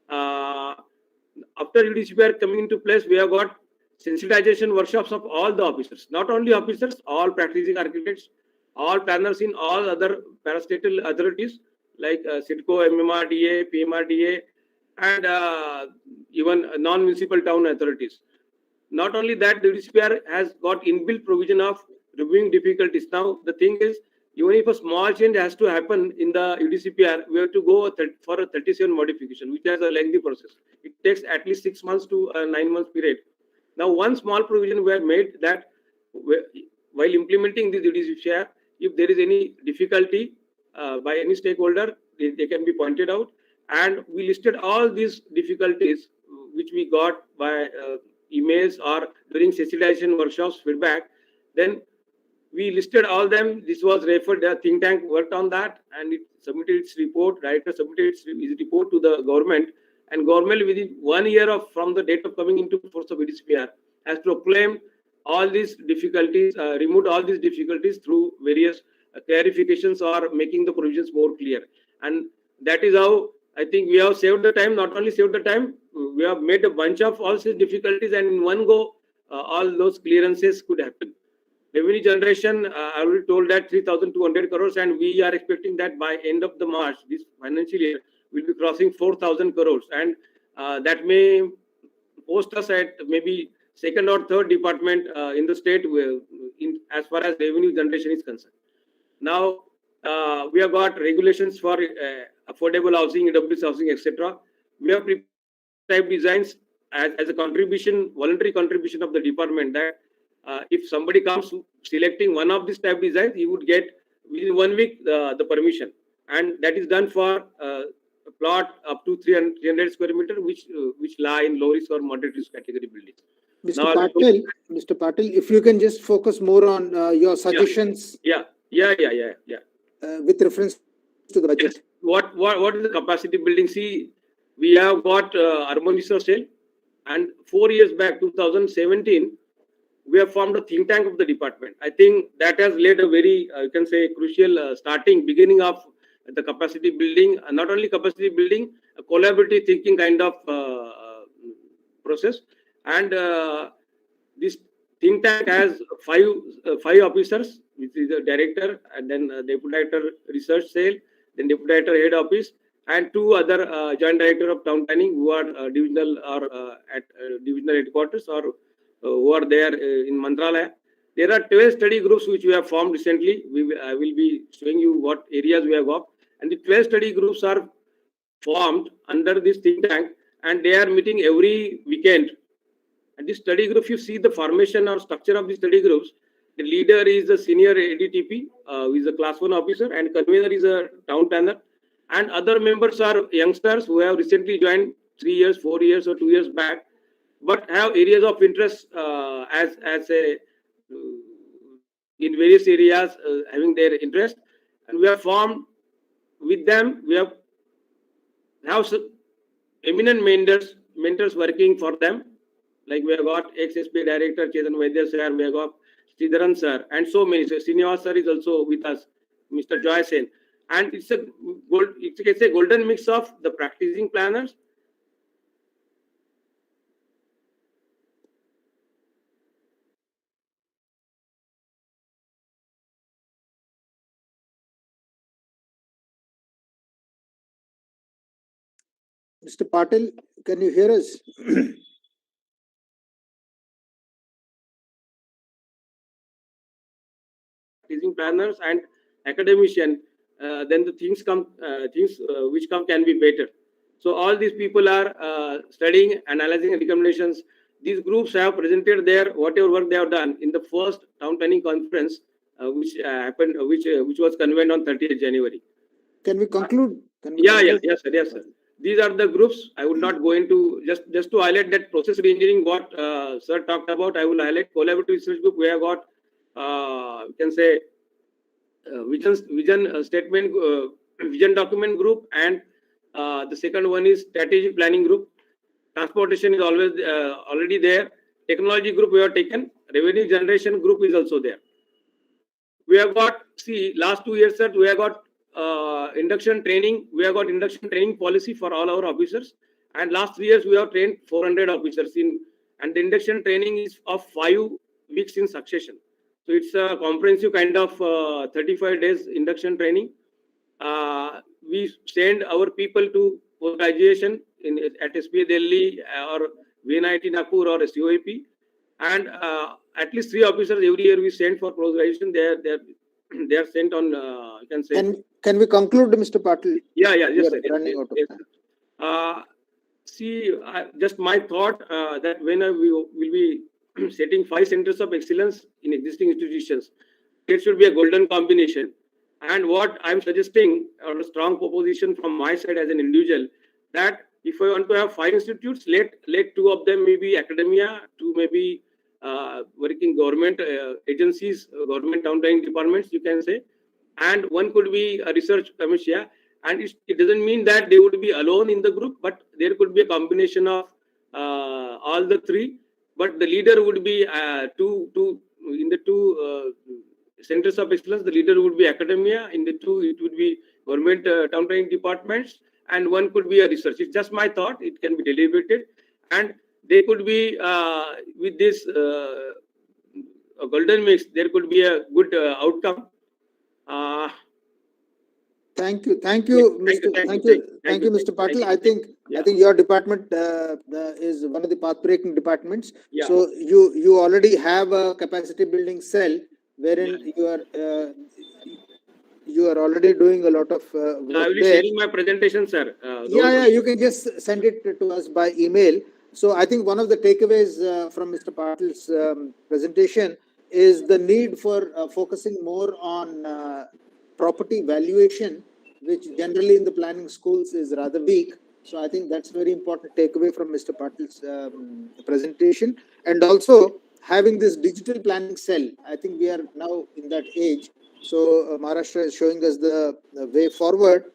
After UDCPR coming into place, we have got sensitization workshops of all the officers, not only officers, all practicing architects, all planners in all other parastatal authorities like SIDCO, MMRDA, PMRDA, and even non-municipal town authorities. Not only that, the UDCPR has got inbuilt provision of reviewing difficulties. Now, the thing is, even if a small change has to happen in the UDCPR, we have to go for a 37 modification, which has a lengthy process. It takes at least 6 months to a 9 month period. Now, one small provision we have made that while implementing this UDCPR, if there is any difficulty by any stakeholder, they can be pointed out. And we listed all these difficulties which we got by emails or during sensitization workshops feedback. Then we listed all them. This was referred, the think tank worked on that, and it submitted its report. Director submitted its report to the government, and government within 1 year from the date of coming into force of EDCPR has proclaimed all these difficulties, removed all these difficulties through various clarifications or making the provisions more clear. And that is how I think we have saved the time. Not only saved the time, we have made a bunch of all these difficulties, and in one go, all those clearances could happen. Revenue generation, I already told that 3,200 crores, and we are expecting that by end of the March, this financial year, we'll be crossing 4,000 crores, and that may post us at maybe second or third department in the state as far as revenue generation is concerned. Now, we have got regulations for affordable housing, EWS housing, etc. We have prepared type designs as a contribution, voluntary contribution of the department, that if somebody comes selecting one of these type designs, he would get within 1 week the permission, and that is done for a plot up to 300 square meter, which lie in low risk or moderate risk category buildings. Mr. Patil, if you can just focus more on your suggestions. Yeah. With reference to the budget. Yes. What is the capacity building? See, we have got urban research cell, and 4 years back, 2017, we have formed a think tank of the department. I think that has laid a very, you can say, crucial beginning of the capacity building. Not only capacity building, a collaborative thinking kind of process. And this think tank has five officers, which is the director, and then deputy director research cell, then deputy director head office, and two other joint director of town planning who are divisional or at divisional headquarters, or who are there in Mantralaya. There are 12 study groups which we have formed recently. I will be showing you what areas we have got. And the 12 study groups are formed under this think tank, and they are meeting every weekend. And this study group, you see the formation or structure of the study groups. The leader is a senior ADTP, who is a class 1 officer, and convener is a town planner. And other members are youngsters who have recently joined 3 years, 4 years, or 2 years back, but have areas of interest in various areas, having their interest. And we have formed with them. We have eminent mentors working for them. Like we have got ex-SP director Chetan Vaidya sir, we have got Sridharan sir, and so many. So Srinivas sir is also with us, Mr. Joy Sen. And it's a golden mix of the practicing planners, Mr. Patil, can you hear us? practicing planners and academician. Then the things which come can be better. So all these people are studying, analyzing recommendations. These groups have presented their whatever work they have done in the first town planning conference, which happened, which was convened on 30th January. Can we conclude? Yes, sir. These are the groups. I would not go into just to highlight that process reengineering. What sir talked about, I will highlight collaborative research group. We have got you can say vision statement, vision document group, and the second one is strategic planning group. Transportation is always already there. Technology group we have taken. Revenue generation group is also there. We have got, see, last 2 years, sir, we have got induction training. We have got induction training policy for all our officers. And last 3 years, we have trained 400 officers and the induction training is of 5 weeks in succession. So it's a comprehensive kind of 35 days induction training. We send our people to post-graduation at SPA Delhi or VNIT Nagpur or COAP. And at least 3 officers every year we send for post-graduation. They are sent on, you can say. Can we conclude, Mr. Patil? Yes, sir. Running out of time. See, just my thought that when we will be setting 5 centers of excellence in existing institutions, it should be a golden combination. And what I'm suggesting, or a strong proposition from my side as an individual, that if I want to have 5 institutes, let 2 of them maybe academia, 2 maybe working government agencies, government town planning departments, you can say, and 1 could be a research commission. And it doesn't mean that they would be alone in the group, but there could be a combination of all the three. But the leader would be in the two centers of excellence. The leader would be academia. In the two, it would be government town planning departments, and one could be a research. It's just my thought. It can be deliberated, and they could be with this a golden mix. There could be a good outcome. Thank you, Thank you, Mr. Patil. I think your department is one of the path-breaking departments. Yeah. So you already have a capacity building cell wherein you are already doing a lot of I work will be there. sharing my presentation, sir. You can just send it to us by email. So I think one of the takeaways from Mr. Patil's presentation is the need for focusing more on property valuation, which generally in the planning schools is rather weak. So I think that's a very important takeaway from Mr. Patil's presentation. And also having this digital planning cell, I think we are now in that age. So Maharashtra is showing us the way forward,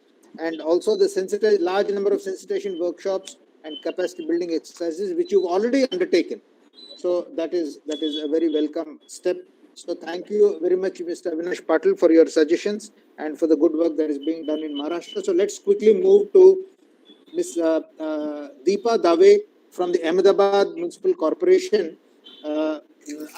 and also the large number of sensitization workshops and capacity building exercises which you've already undertaken. So that is a very welcome step. So thank you very much, Mr. Avinash Patil, for your suggestions and for the good work that is being done in Maharashtra. So let's quickly move to Ms. Deepa Dave from the Ahmedabad Municipal Corporation.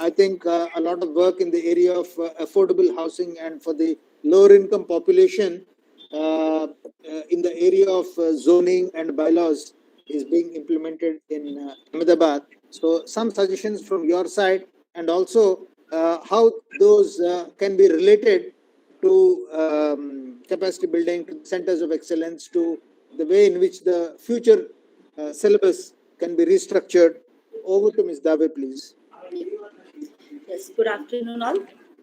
I think a lot of work in the area of affordable housing and for the lower income population in the area of zoning and bylaws is being implemented in Ahmedabad. So some suggestions from your side, and also how those can be related to capacity building, to centers of excellence, to the way in which the future syllabus can be restructured. Over to Ms. Dave, please. Yes, good afternoon all.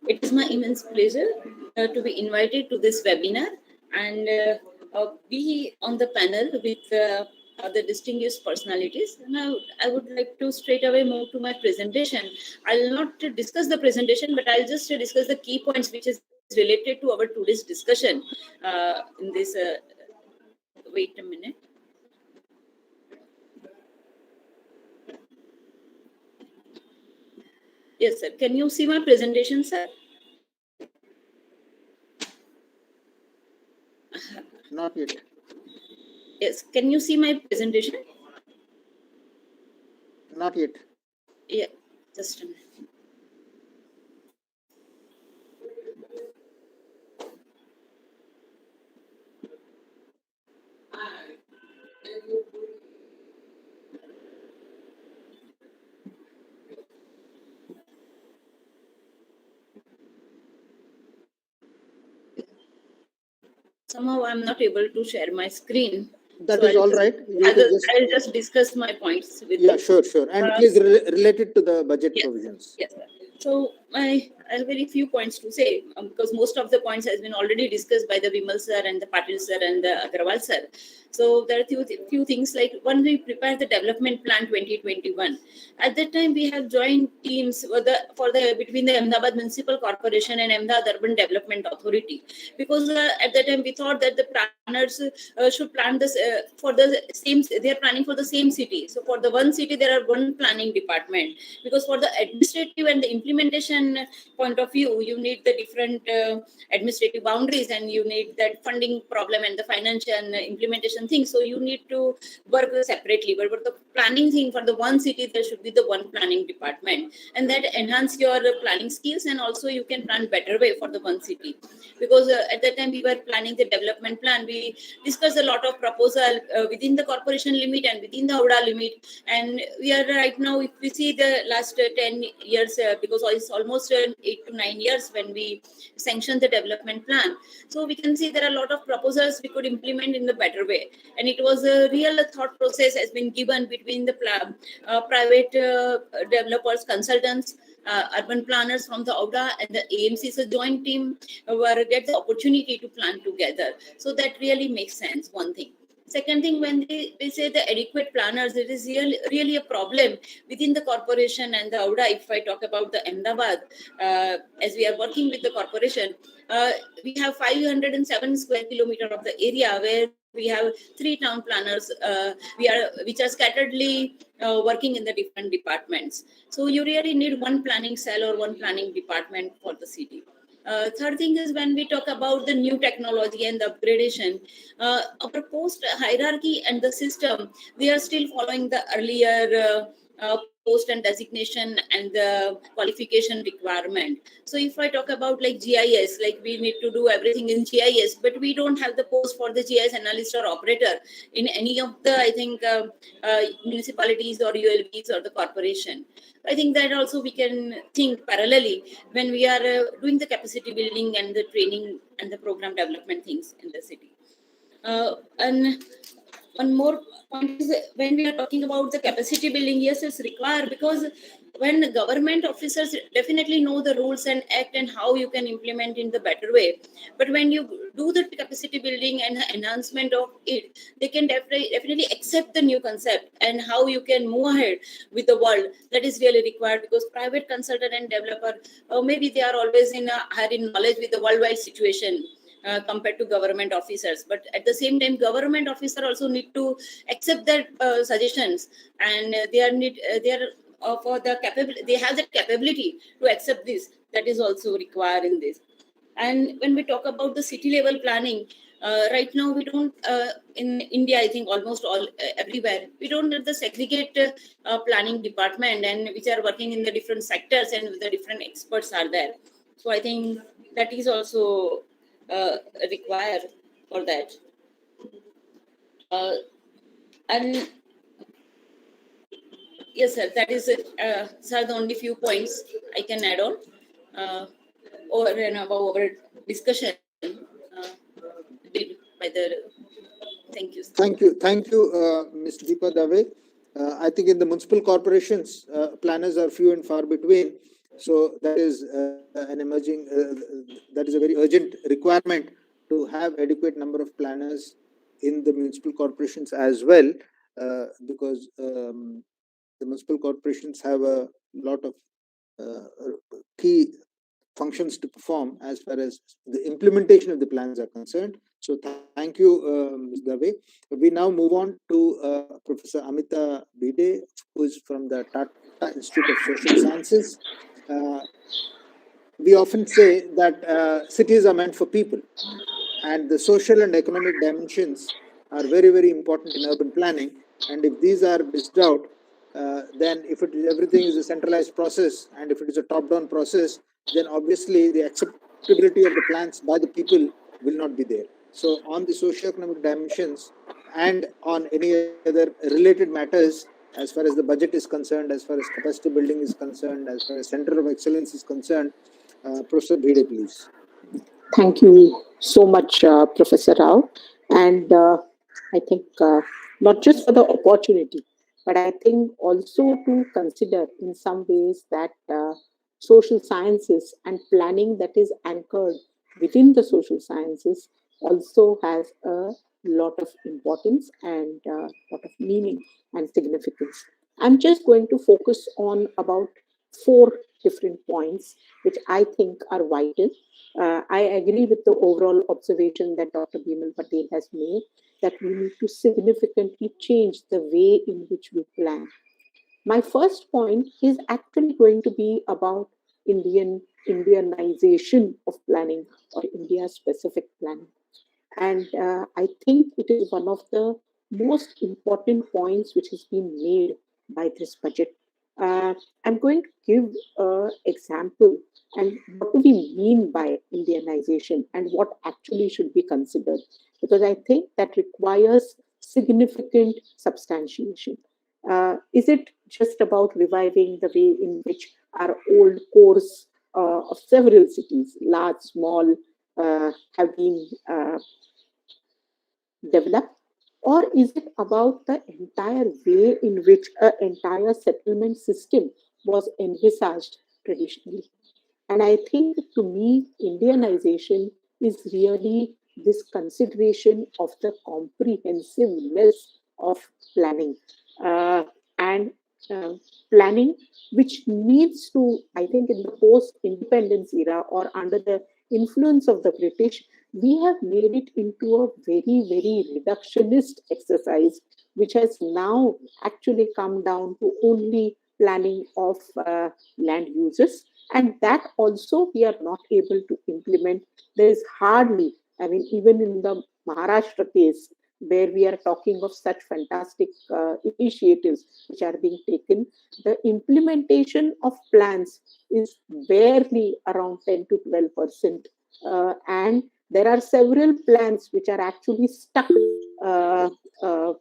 It is my immense pleasure to be invited to this webinar and be on the panel with the distinguished personalities. Now, I would like to straight away move to my presentation. I'll not discuss the presentation, but I'll just discuss the key points which is related to our today's discussion in this. Wait a minute. Yes, sir. Can you see my presentation, sir? Not yet. Yes. Can you see my presentation? Not yet. Yeah. Just a minute. Somehow I'm not able to share my screen. That is all right. I'll just discuss my points with you. Sure. And please relate it to the budget provisions. Yes, sir. So I have very few points to say because most of the points has been already discussed by the Vimal sir and the Patil sir and the Agarwal sir. So there are few things like when we prepare the development plan 2021. At that time we have joined teams between the Ahmedabad Municipal Corporation and Ahmedabad Urban Development Authority, because at that time we thought that the planners should plan this for the same. They are planning for the same city. So for the one city there are one planning department, because for the administrative and the implementation point of view you need the different administrative boundaries, and you need that funding problem and the financial and implementation thing. So you need to work separately. But for the planning thing for the one city there should be the one planning department, and that enhance your planning skills, and also you can plan better way for the one city. Because at that time we were planning the development plan, we discussed a lot of proposal within the corporation limit and within the ODA limit, and we are right now, if we see the last 10 years, because it's almost 8 to 9 years when we sanctioned the development plan. So we can see there are a lot of proposals we could implement in the better way, and it was a real thought process has been given between the private developers, consultants, urban planners from the ODA and the AMC's a joint team where get the opportunity to plan together. So that really makes sense, one thing. Second thing, when they say the adequate planners, it is really a problem within the corporation and the Auda. If I talk about the Ahmedabad, as we are working with the corporation, we have 507 square kilometer of the area where we have 3 town planners which are scatteredly working in the different departments. So you really need one planning cell or one planning department for the city. Third thing is when we talk about the new technology and the upgradation, our post hierarchy and the system, we are still following the earlier post and designation and the qualification requirement. So if I talk about like GIS, like we need to do everything in GIS, but we don't have the post for the GIS analyst or operator in any of the, I think, municipalities or ULBs or the corporation. I think that also we can think parallelly when we are doing the capacity building and the training and the program development things in the city. And one more point is when we are talking about the capacity building, yes, it's required because when government officers definitely know the rules and act and how you can implement in the better way. But when you do the capacity building and enhancement of it, they can definitely accept the new concept and how you can move ahead with the world. That is really required because private consultant and developer, maybe they are always in a higher knowledge with the worldwide situation. Compared to government officers, but at the same time, government officer also need to accept their suggestions, and they are for the capability. They have the capability to accept this. That is also required in this. And when we talk about the city level planning, right now we don't in India, I think almost all everywhere we don't have the segregate planning department and which are working in the different sectors and the different experts are there. So I think that is also required for that. And yes, sir, that is sir, the only few points I can add on over and above our discussion by the. Thank you. Thank you, Mr. Deepa Dave. I think in the municipal corporations, planners are few and far between. So that is an emerging, that is a very urgent requirement to have adequate number of planners in the municipal corporations as well, because the municipal corporations have a lot of key functions to perform as far as the implementation of the plans are concerned. So thank you, Ms. Dave. We now move on to Professor Amita Bide, who is from the Tata Institute of Social Sciences. We often say that cities are meant for people, and the social and economic dimensions are very, very important in urban planning. And if these are missed out, then if everything is a centralized process and if it is a top-down process, then obviously the acceptability of the plans by the people will not be there. So on the socio-economic dimensions and on any other related matters, as far as the budget is concerned, as far as capacity building is concerned, as far as center of excellence is concerned, Professor Bhide, please. Thank you so much, Professor Rao. And I think not just for the opportunity, but I think also to consider in some ways that social sciences and planning that is anchored within the social sciences also has a lot of importance and a lot of meaning and significance. I'm just going to focus on about 4 different points which I think are vital. I agree with the overall observation that Dr. Bimal Patel has made that we need to significantly change the way in which we plan. My first point is actually going to be about Indianization of planning or India specific planning. And I think it is one of the most important points which has been made by this budget. I'm going to give an example and what do we mean by Indianization and what actually should be considered, because I think that requires significant substantiation. Is it just about reviving the way in which our old cores of several cities, large, small, have been developed? Or is it about the entire way in which an entire settlement system was envisaged traditionally? And I think to me, Indianization is really this consideration of the comprehensiveness of planning. And planning, which needs to, I think, in the post independence era or under the influence of the British, we have made it into a very, very reductionist exercise, which has now actually come down to only planning of land uses. And that also we are not able to implement. There is hardly, I mean, even in the Maharashtra case, where we are talking of such fantastic initiatives which are being taken, the implementation of plans is barely around 10 to 12%. And there are several plans which are actually stuck uh, uh,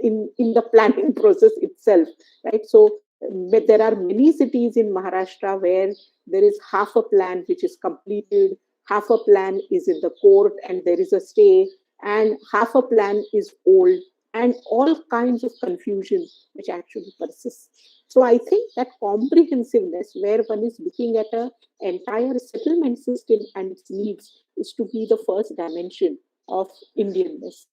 in the planning process itself, right? So there are many cities in Maharashtra where there is half a plan which is completed, half a plan is in the court and there is a stay, and half a plan is old, and all kinds of confusion which actually persists. So I think that comprehensiveness, where one is looking at a entire settlement system and its needs, is to be the first dimension of Indianness.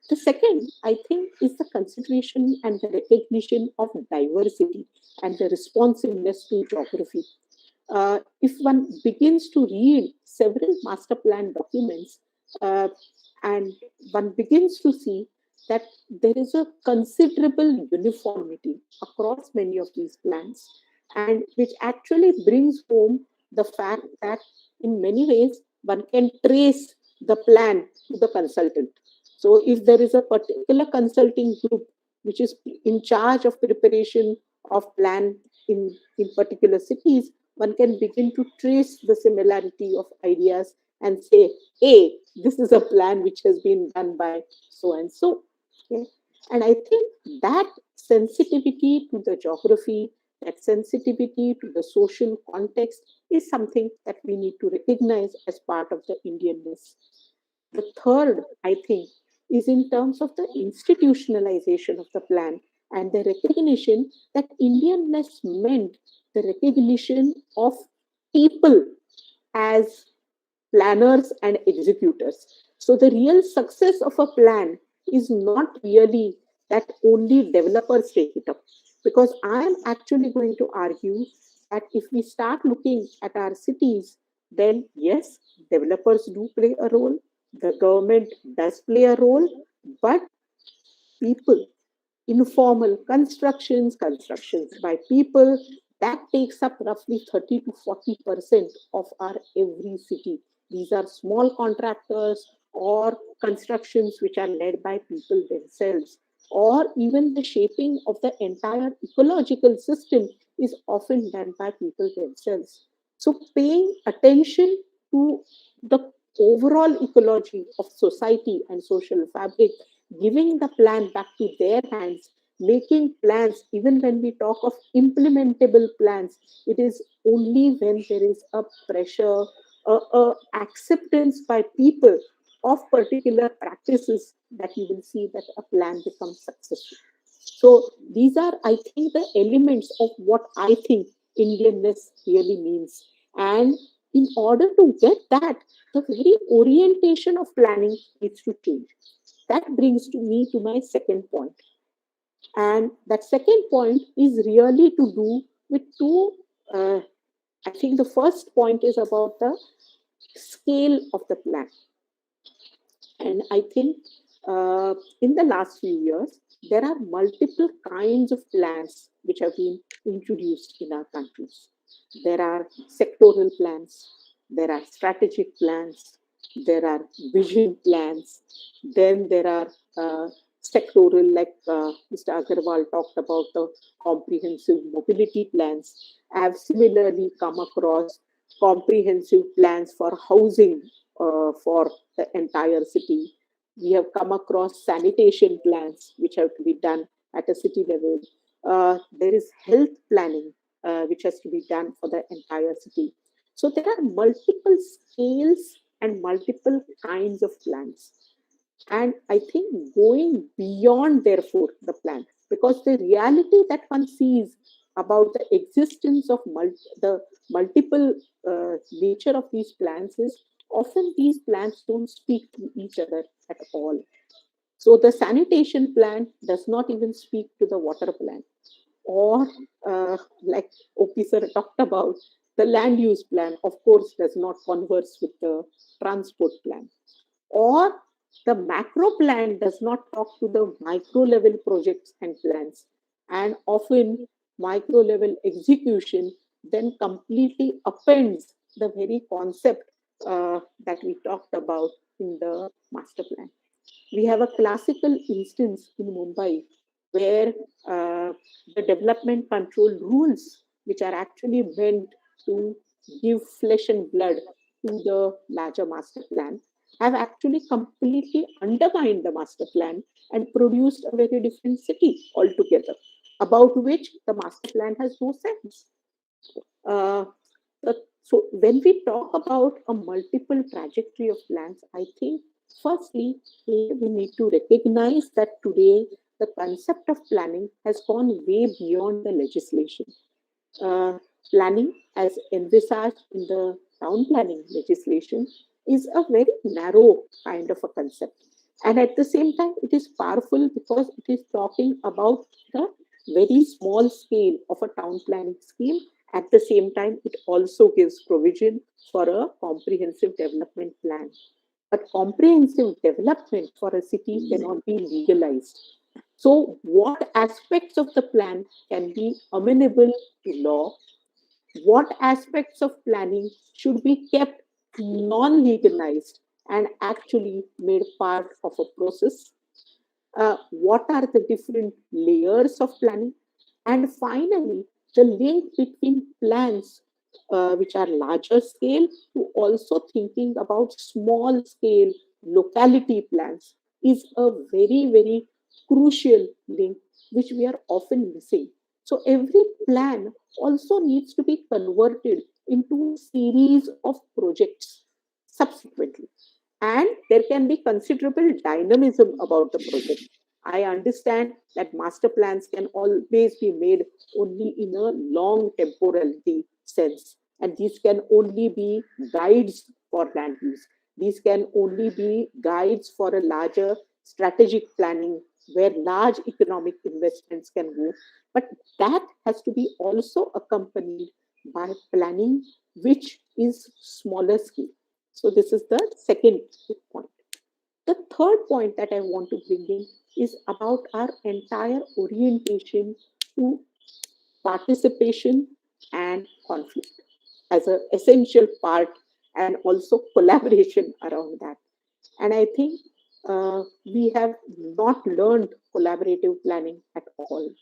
The second, I think, is the consideration and the recognition of diversity and the responsiveness to geography. If one begins to read several master plan documents, uh, and one begins to see that there is a considerable uniformity across many of these plans, and which actually brings home the fact that in many ways one can trace the plan to the consultant. So if there is a particular consulting group which is in charge of preparation of plan in particular cities, one can begin to trace the similarity of ideas and say, hey, this is a plan which has been done by so and so. Okay? And I think that sensitivity to the geography, that sensitivity to the social context is something that we need to recognize as part of the Indianness. The third, I think, is in terms of the institutionalization of the plan and the recognition that Indianness meant the recognition of people as planners and executors. So the real success of a plan is not really that only developers take it up. Because I am actually going to argue that if we start looking at our cities, then yes, developers do play a role, the government does play a role, but people, informal constructions by people, that takes up roughly 30 to 40% of our every city. These are small contractors or constructions which are led by people themselves, or even the shaping of the entire ecological system is often done by people themselves. So paying attention to the overall ecology of society and social fabric, giving the plan back to their hands, making plans, even when we talk of implementable plans, it is only when there is a pressure, a acceptance by people of particular practices that you will see that a plan becomes successful. So these are, I think, the elements of what I think Indianness really means. And in order to get that, the very orientation of planning needs to change. That brings to me to my second point. And that second point is really to do with two. I think the first point is about the scale of the plan. And I think in the last few years, there are multiple kinds of plans which have been introduced in our countries. There are sectoral plans, there are strategic plans, there are vision plans, then there are sectoral, like Mr. Agarwal talked about the comprehensive mobility plans. I have similarly come across comprehensive plans for housing for the entire city. We have come across sanitation plans which have to be done at a city level. There is health planning which has to be done for the entire city. So there are multiple scales and multiple kinds of plans. And I think going beyond, therefore, the plan, because the reality that one sees about the existence of the multiple nature of these plans is often these plans don't speak to each other at all. So the sanitation plan does not even speak to the water plan, or like OP sir talked about, the land use plan, of course, does not converse with the transport plan, or the macro plan does not talk to the micro level projects and plans, and often micro level execution then completely appends the very concept that we talked about in the master plan. We have a classical instance in Mumbai where uh, the development control rules, which are actually meant to give flesh and blood to the larger master plan, have actually completely undermined the master plan and produced a very different city altogether, about which the master plan has no sense. Uh, so when we talk about a multiple trajectory of plans, I think firstly we need to recognize that today the concept of planning has gone way beyond the legislation. uh, Planning, as envisaged in the town planning legislation, is a very narrow kind of a concept. And at the same time, it is powerful because it is talking about the very small scale of a town planning scheme. At the same time, it also gives provision for a comprehensive development plan. But comprehensive development for a city cannot be legalized. So, what aspects of the plan can be amenable to law? What aspects of planning should be kept non legalized and actually made part of a process? What are the different layers of planning? And finally, the link between plans, which are larger scale, to also thinking about small scale locality plans is a very, very crucial link which we are often missing. So every plan also needs to be converted into a series of projects subsequently. And there can be considerable dynamism about the project. I understand that master plans can always be made only in a long temporality sense, and these can only be guides for land use. These can only be guides for a larger strategic planning where large economic investments can go. But that has to be also accompanied by planning which is smaller scale. So this is the second point. The third point that I want to bring in is about our entire orientation to participation and conflict as an essential part, and also collaboration around that. And I think we have not learned collaborative planning at all.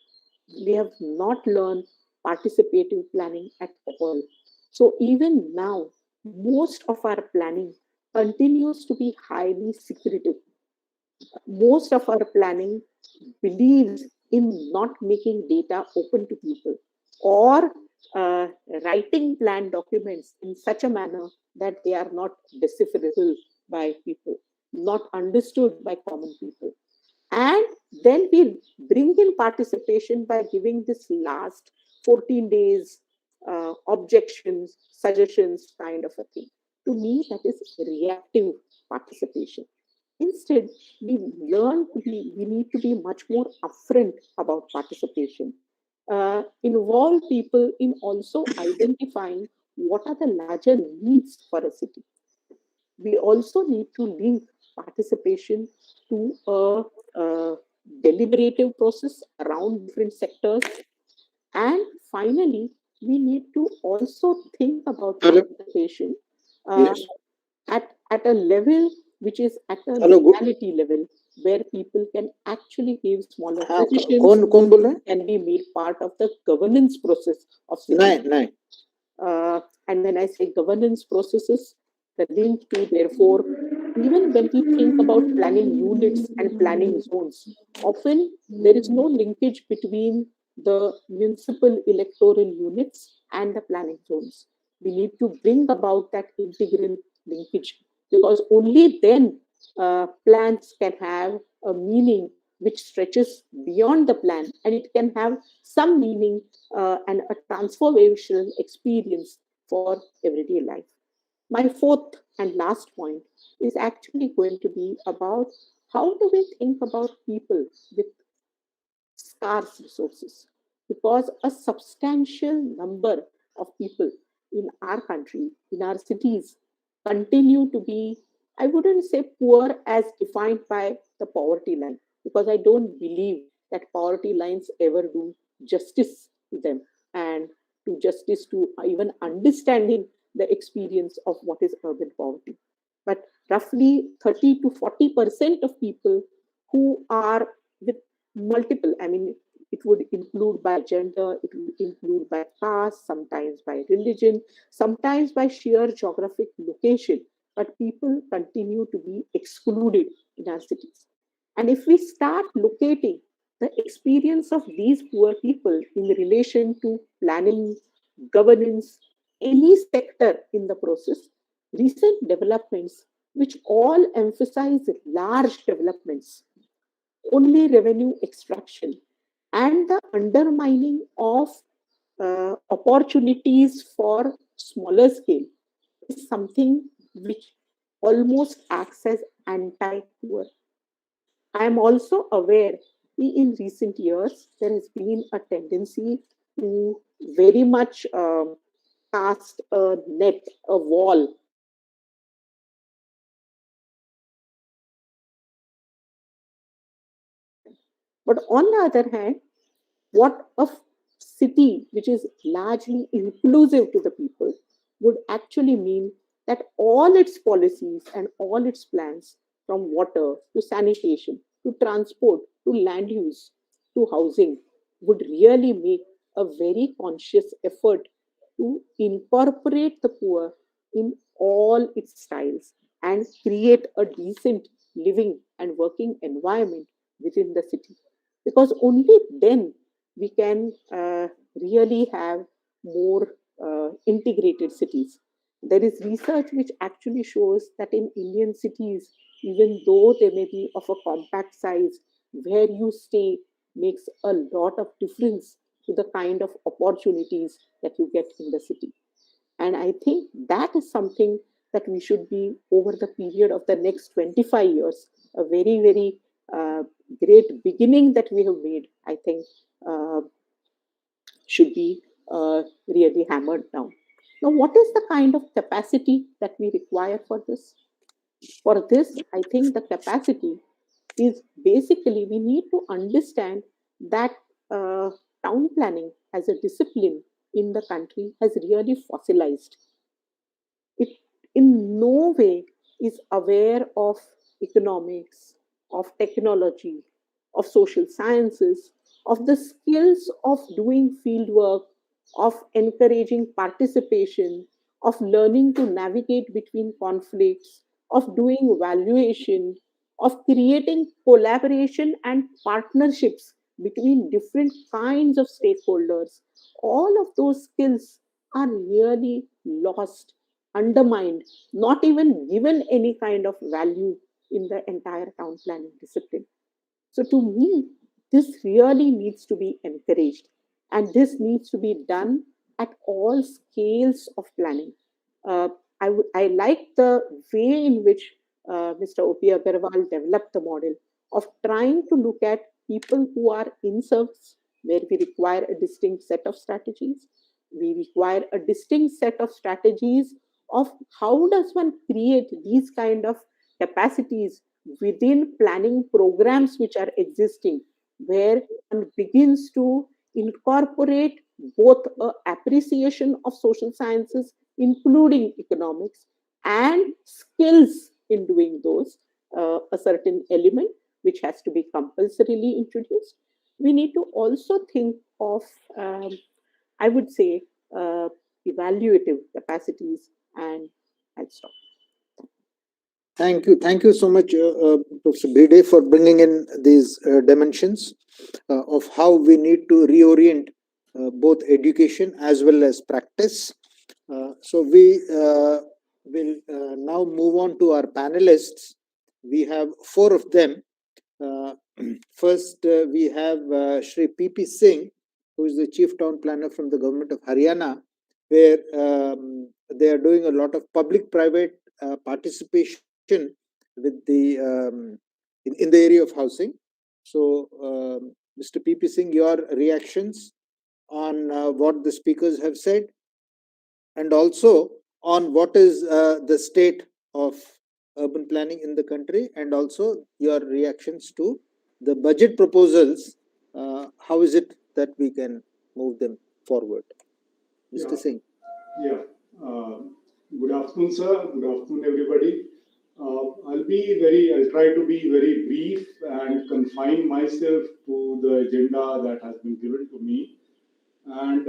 We have not learned participative planning at all. So even now, most of our planning continues to be highly secretive. Most of our planning believes in not making data open to people, or uh, writing plan documents in such a manner that they are not decipherable by people, not understood by common people. And then we bring in participation by giving this last 14 days objections, suggestions kind of a thing. To me, that is reactive participation. Instead, we need to be much more upfront about participation. Involve people in also identifying what are the larger needs for a city. We also need to link participation to a deliberative process around different sectors. And finally, we need to also think about Hello. participation uh, Yes. at a level which is at a Hello. locality level, where people can actually give smaller हाँ, suggestions, कौन बोल रहा है? can be made part of the governance process of city. नहीं. And when I say governance processes, the link to, therefore, even when we think about planning units and planning zones, often there is no linkage between the municipal electoral units and the planning zones. We need to bring about that integral linkage, because only then plans can have a meaning which stretches beyond the plan, and it can have some meaning and a transformational experience for everyday life. My fourth and last point is actually going to be about how do we think about people with scarce resources, because a substantial number of people in our country, in our cities, continue to be, I wouldn't say poor as defined by the poverty line, because I don't believe that poverty lines ever do justice to them and to justice to even understanding the experience of what is urban poverty. But roughly 30 to 40% of people who are with multiple, I mean, it would include by gender, it would include by caste, sometimes by religion, sometimes by sheer geographic location, but people continue to be excluded in our cities. And if we start locating the experience of these poor people in relation to planning, governance, any sector in the process, recent developments, which all emphasize large developments, only revenue extraction, and the undermining of opportunities for smaller scale is something which almost acts as anti-poor. I am also aware in recent years there has been a tendency to very much cast a net, a wall. But on the other hand, what a city which is largely inclusive to the people would actually mean that all its policies and all its plans, from water to sanitation to transport to land use to housing, would really make a very conscious effort to incorporate the poor in all its styles and create a decent living and working environment within the city, because only then we can really have more integrated cities. There is research which actually shows that in Indian cities, even though they may be of a compact size, where you stay makes a lot of difference to the kind of opportunities that you get in the city. And I think that is something that we should be, over the period of the next 25 years, a very, very uh, great beginning that we have made, I think, uh, should be really hammered down. Now, what is the kind of capacity that we require for this? For this, I think the capacity is basically we need to understand that town planning as a discipline in the country has really fossilized. It in no way is aware of economics, of technology, of social sciences, of the skills of doing field work, of encouraging participation, of learning to navigate between conflicts, of doing valuation, of creating collaboration and partnerships between different kinds of stakeholders. All of those skills are really lost, undermined, not even given any kind of value in the entire town planning discipline. So, to me, this really needs to be encouraged, and this needs to be done at all scales of planning. Uh, I like the way in which Mr. O.P. Agarwal developed the model of trying to look at people who are in service, where we require a distinct set of strategies. We require a distinct set of strategies of how does one create these kind of capacities within planning programs which are existing, where one begins to incorporate both a appreciation of social sciences, including economics, and skills in doing those, a certain element which has to be compulsorily introduced. We need to also think of, I would say, evaluative capacities, and I'll stop. Thank you so much, Professor Bide, for bringing in these dimensions of how we need to reorient both education as well as practice. So we will now move on to our panelists. We have four of them. Uh, First, we have Shri P.P. Singh, who is the Chief Town Planner from the Government of Haryana, where they are doing a lot of public-private participation with the in the area of housing. So, Mr. P.P. Singh, your reactions on what the speakers have said, and also on what is the state of urban planning in the country, and also your reactions to the budget proposals. How is it that we can move them forward? Mr. Singh. Yeah. Good afternoon, sir. Good afternoon, everybody. I'll try to be very brief and confine myself to the agenda that has been given to me. And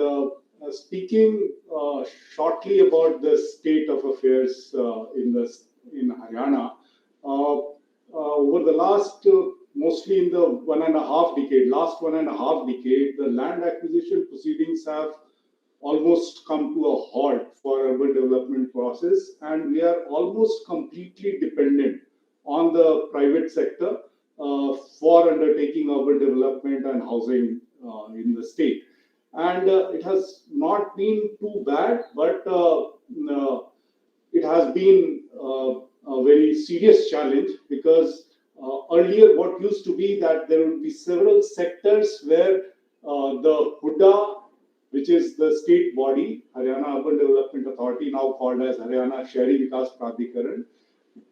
speaking shortly about the state of affairs in Haryana, over the last, mostly in the last 1.5 decade, the land acquisition proceedings have almost come to a halt for urban development process, and we are almost completely dependent on the private sector for undertaking urban development and housing in the state. And it has not been too bad, but it has been a very serious challenge, because earlier what used to be that there would be several sectors where the Huda, which is the state body, Haryana Urban Development Authority, now called as Haryana Shahri Vikas Pradhikaran,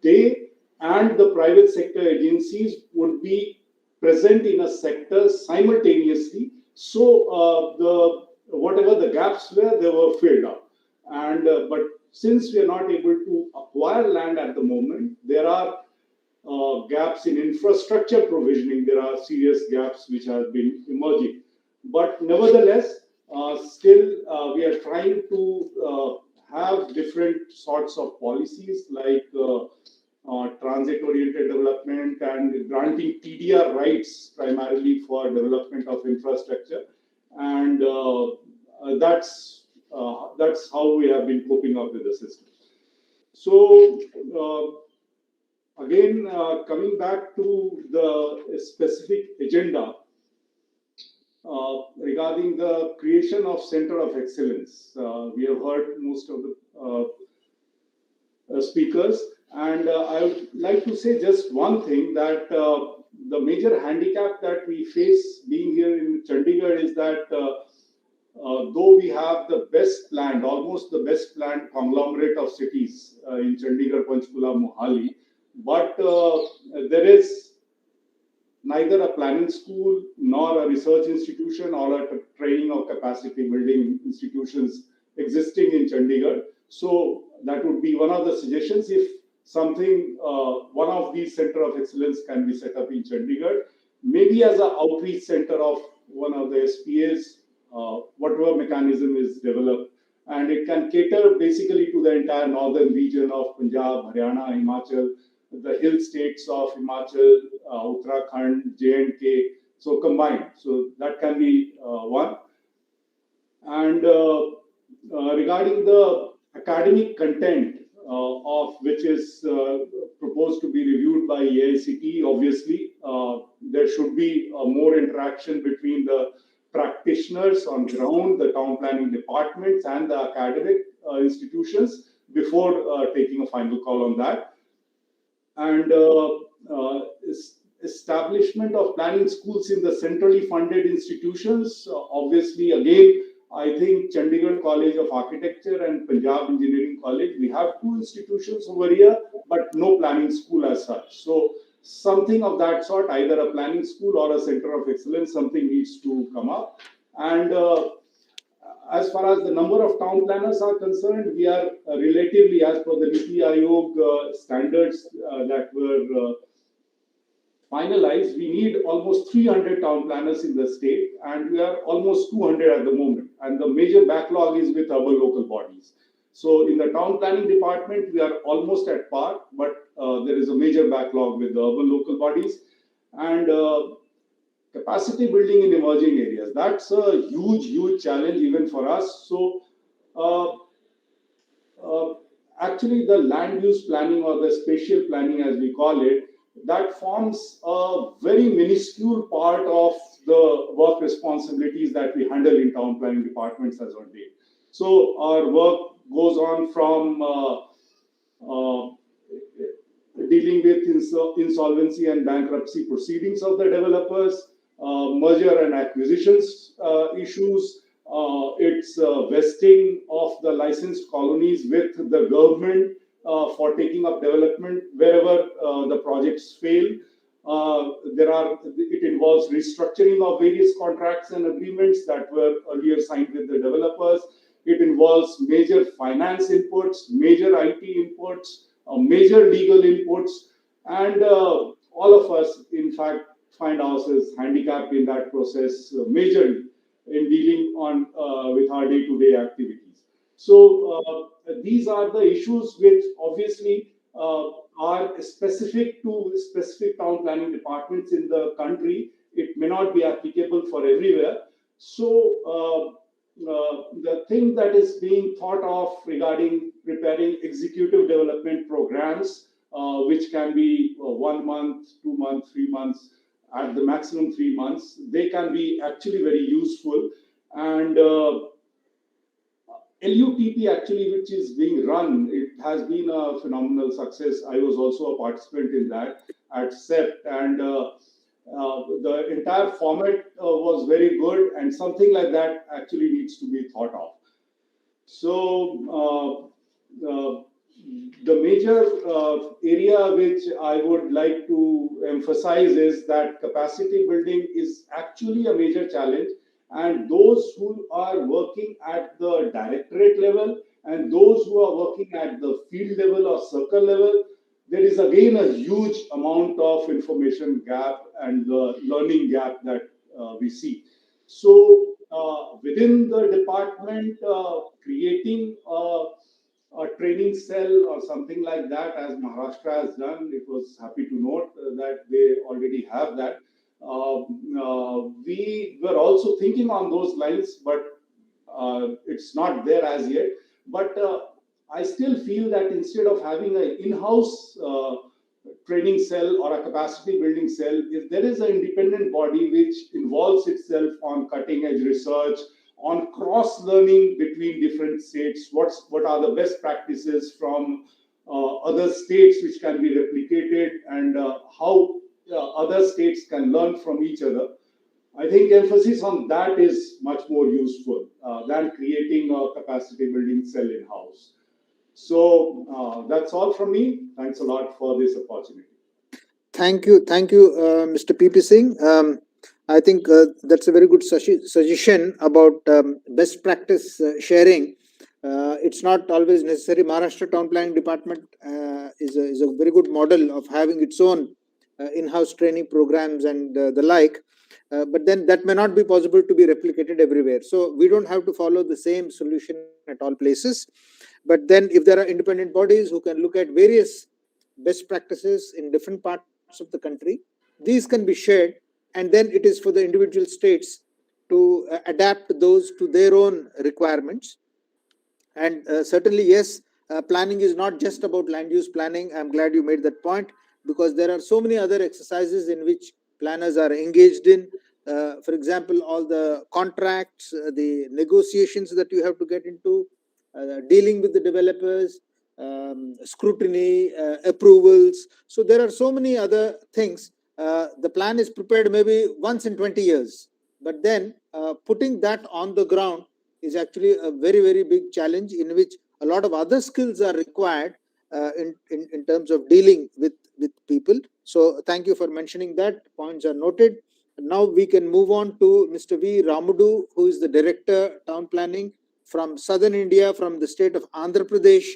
they and the private sector agencies would be present in a sector simultaneously. So the whatever the gaps were, they were filled up. And but since we are not able to acquire land at the moment, there are gaps in infrastructure provisioning. There are serious gaps which have been emerging. But nevertheless, still we are trying to have different sorts of policies like transit-oriented development and granting TDR rights primarily for development of infrastructure, and that's how we have been coping up with the system. So again, coming back to the specific agenda regarding the creation of Center of Excellence, we have heard most of the speakers. And I would like to say just one thing, that the major handicap that we face being here in Chandigarh is that though we have the best planned, almost the best planned conglomerate of cities in Chandigarh, Panchkula, Mohali, but there is neither a planning school nor a research institution or a training or capacity building institutions existing in Chandigarh. So that would be one of the suggestions. If one of these center of excellence can be set up in Chandigarh, maybe as an outreach center of one of the SPAs, whatever mechanism is developed, and it can cater basically to the entire northern region of Punjab, Haryana, Himachal, the hill states of Himachal, Uttarakhand, J&K, so combined. So that can be one. And regarding the academic content of which is proposed to be reviewed by AICTE, obviously there should be more interaction between the practitioners on ground, the town planning departments, and the academic institutions before taking a final call on that. And establishment of planning schools in the centrally funded institutions. Obviously, again, I think Chandigarh College of Architecture and Punjab Engineering College, we have two institutions over here, but no planning school as such. So something of that sort, either a planning school or a center of excellence, something needs to come up. And as far as the number of town planners are concerned, we are relatively, as per the Niti Aayog standards that were finalized, we need almost 300 town planners in the state, and we are almost 200 at the moment. And the major backlog is with urban local bodies. So in the town planning department, we are almost at par, but there is a major backlog with the urban local bodies. And capacity building in emerging areas, that's a huge challenge even for us. So actually the land use planning, or the spatial planning as we call it, that forms a very minuscule part of the work responsibilities that we handle in town planning departments as on date. So our work goes on from uh, dealing with insolvency and bankruptcy proceedings of the developers, merger and acquisitions issues, its vesting of the licensed colonies with the government for taking up development wherever the projects fail. It involves restructuring of various contracts and agreements that were earlier signed with the developers. It involves major finance inputs, major IT inputs, major legal inputs, and all of us, in fact, find ourselves handicapped in that process majorly in dealing on with our day-to-day activities. So these are the issues which obviously are specific to specific town planning departments in the country. It may not be applicable for everywhere. So the thing that is being thought of regarding preparing executive development programs, which can be 1 month, 2 months, 3 months, at the maximum 3 months, they can be actually very useful. And LUTP actually, which is being run, it has been a phenomenal success. I was also a participant in that at CEPT, and the entire format was very good, and something like that actually needs to be thought of. So the major area which I would like to emphasize is that capacity building is actually a major challenge, and those who are working at the directorate level and those who are working at the field level or circle level, there is again a huge amount of information gap and the learning gap that we see. So within the department, creating a training cell or something like that, as Maharashtra has done, it was happy to note that they already have that. We were also thinking on those lines, but it's not there as yet. But I still feel that instead of having an in-house training cell or a capacity building cell, if there is an independent body which involves itself on cutting edge research, on cross learning between different states, what are the best practices from other states which can be replicated, and how other states can learn from each other. I think emphasis on that is much more useful than creating a capacity building cell in-house. So that's all from me. Thanks a lot for this opportunity. Thank you, Mr. PP Singh. I think that's a very good suggestion about best practice sharing. It's not always necessary. Maharashtra Town Planning Department is a very good model of having its own in-house training programs and the like. But then that may not be possible to be replicated everywhere. So we don't have to follow the same solution at all places. But then if there are independent bodies who can look at various best practices in different parts of the country, these can be shared, and then it is for the individual states to adapt those to their own requirements. And certainly, yes, planning is not just about land use planning. I'm glad you made that point, because there are so many other exercises in which planners are engaged in. For example, all the contracts, the negotiations that you have to get into, dealing with the developers, scrutiny, approvals. So there are so many other things. The plan is prepared maybe once in 20 years, but then putting that on the ground is actually a very, very big challenge, in which a lot of other skills are required in terms of dealing with people. So thank you for mentioning that. Points are noted. Now we can move on to Mr. V. Ramudu, who is the Director, Town Planning from Southern India, from the state of Andhra Pradesh.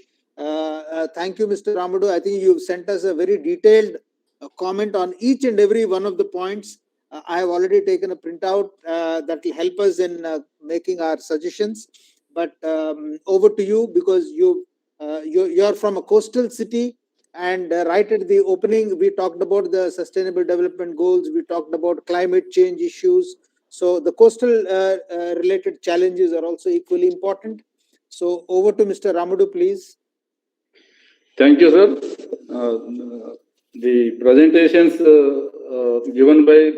Thank you, Mr. Ramudu. I think you've sent us a very detailed comment on each and every one of the points. I have already taken a printout that will help us in making our suggestions. But over to you, because you're from a coastal city, and right at the opening, we talked about the sustainable development goals. We talked about climate change issues. So the coastal related challenges are also equally important. So over to Mr. Ramudu, please. Thank you, sir. The presentations given by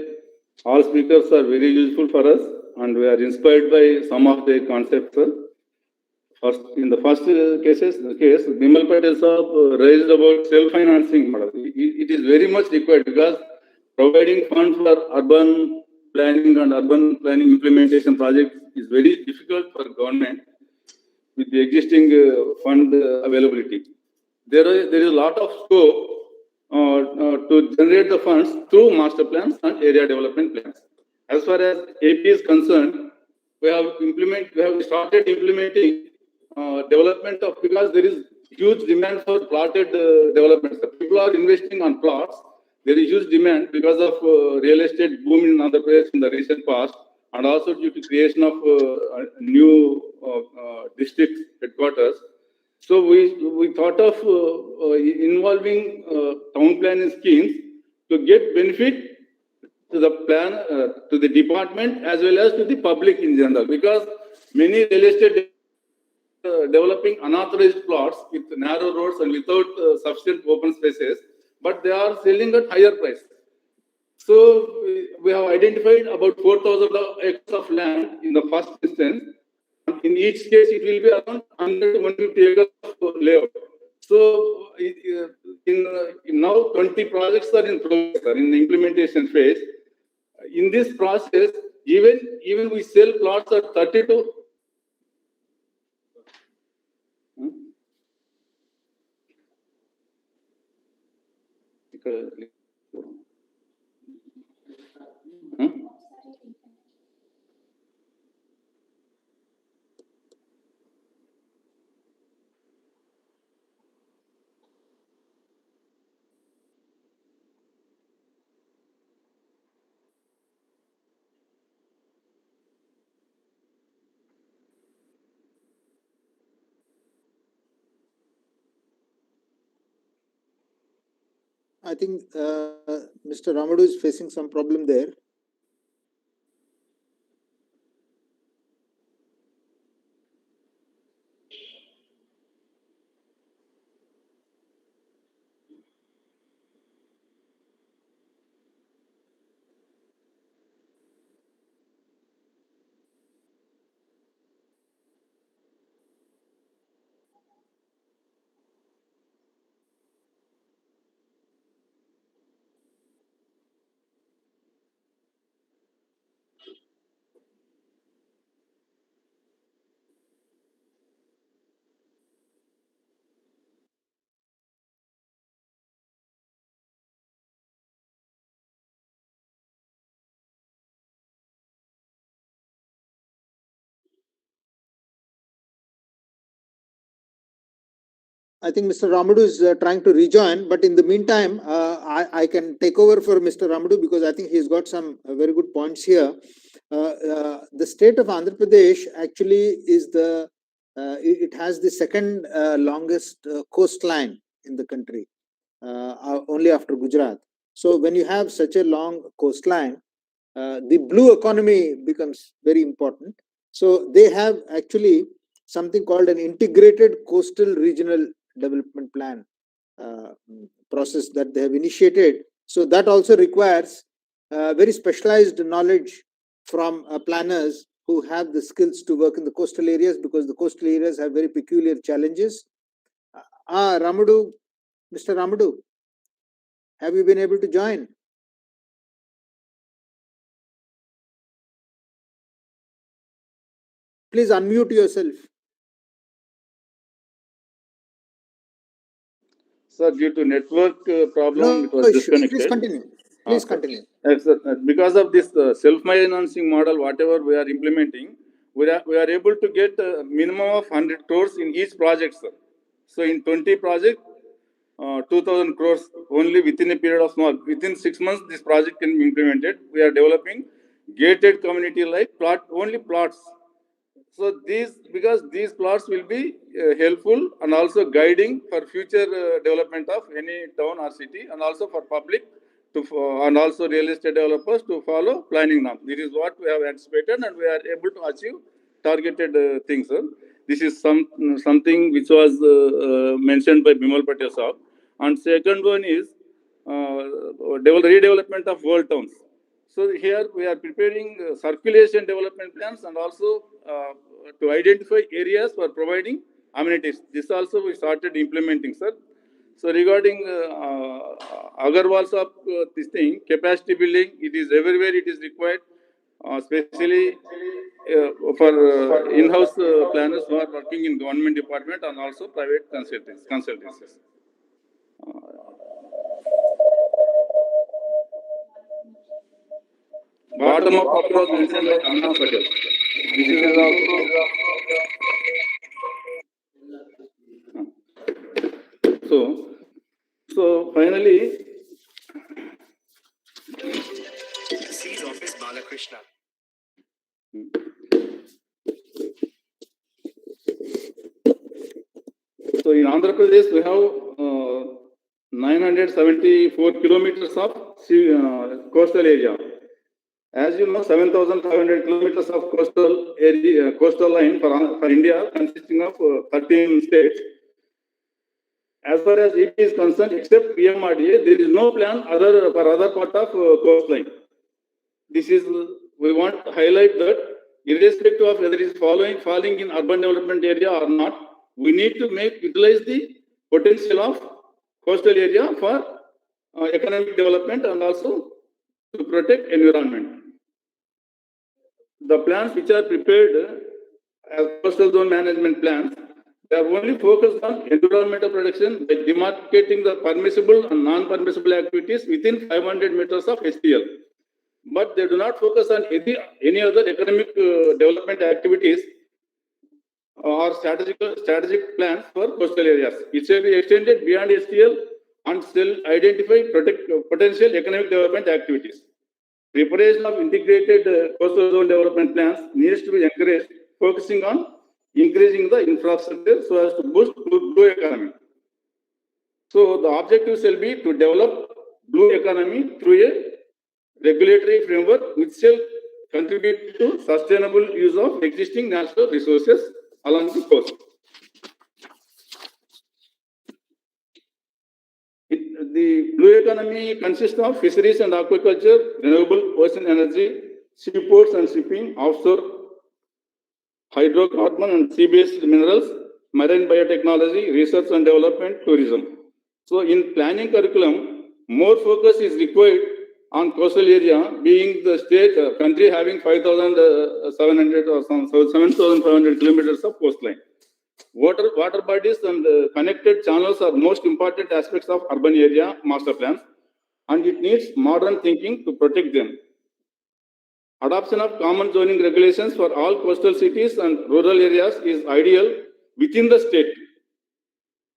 all speakers are very useful for us, and we are inspired by some of the concepts, sir. in the first case, Bimal Patel Saab raised about self-financing model. It is very much required because providing funds for urban planning and urban planning implementation projects is very difficult for government with the existing fund availability. There is a lot of scope to generate the funds through master plans and area development plans. As far as AP is concerned, we have started implementing development of, because there is huge demand for plotted developments. People are investing on plots. There is huge demand because of real estate boom in Andhra Pradesh in the recent past, and also due to creation of new district headquarters. So we thought of involving town planning schemes to get benefit to the plan, to the department as well as to the public in general, because many real estate developing unauthorized plots with narrow roads and without sufficient open spaces, but they are selling at higher price. So we have identified about 4,000 acres of land in the first instance. In each case, it will be around 100 to 150 acres of layout. So in now 20 projects are in progress, in the implementation phase. In this process, even we sell plots at 30 to I think Mr. Ramadu is facing some problem there. I think Mr. Ramadu is trying to rejoin, but in the meantime, I can take over for Mr. Ramadu because I think he's got some very good points here. The state of Andhra Pradesh actually is it has the second longest coastline in the country, only after Gujarat. So when you have such a long coastline, the blue economy becomes very important. So they have actually something called an integrated coastal regional development plan process that they have initiated. So that also requires very specialized knowledge from planners who have the skills to work in the coastal areas, because the coastal areas have very peculiar challenges. Ramadu, Mr. Ramadu, have you been able to join? Please unmute yourself. sir, due to network problem, No it was issues. disconnected. Please continue. Please continue. Sir, because of this self-financing model, whatever we are implementing, we are able to get a minimum of 100 crores in each project, sir. So in 20 projects, 2,000 crores only within a period of within 6 months, this project can be implemented. We are developing gated community like only plots. So because these plots will be helpful and also guiding for future development of any town or city, and also for public and also real estate developers to follow planning norms. This is what we have anticipated, and we are able to achieve targeted things. Sir. This is something which was mentioned by Bimal Patel Saab. And second one is redevelopment of world towns. So here we are preparing circulation development plans and also to identify areas for providing amenities. This also we started implementing, sir. So regarding Agarwal's of this thing, capacity building, it is everywhere it is required, especially for in-house planners who are working in government department and also private consultancies. Bottom up approach mentioned by Anna Patel. This is also. So finally, Sees Office Balakrishna. So in Andhra Pradesh, we have 974 kilometers of coastal area. As you know, 7,500 kilometers of coastal area, coastal line for India, consisting of 13 states. As far as it is concerned, except PMRDA, there is no plan for other part of coastline. This is, we want to highlight that irrespective of whether it is falling in urban development area or not, we need to utilize the potential of coastal area for economic development and also to protect environment. The plans which are prepared as coastal zone management plans, they are only focused on environmental protection by demarcating the permissible and non-permissible activities within 500 meters of STL. But they do not focus on any other economic development activities or strategic plans for coastal areas. It shall be extended beyond STL and shall identify potential economic development activities. Preparation of integrated coastal zone development plans needs to be encouraged, focusing on increasing the infrastructure so as to boost blue economy. So the objective shall be to develop blue economy through a regulatory framework which shall contribute to sustainable use of existing natural resources along the coast. The blue economy consists of fisheries and aquaculture, renewable ocean energy, seaports and shipping, offshore hydrocarbon and sea-based minerals, marine biotechnology, research and development, tourism. So in planning curriculum, more focus is required on coastal area, being the state country having 5,700 or 7,500 kilometers of coastline. Water bodies and connected channels are most important aspects of urban area master plans, and it needs modern thinking to protect them. Adoption of common zoning regulations for all coastal cities and rural areas is ideal within the state.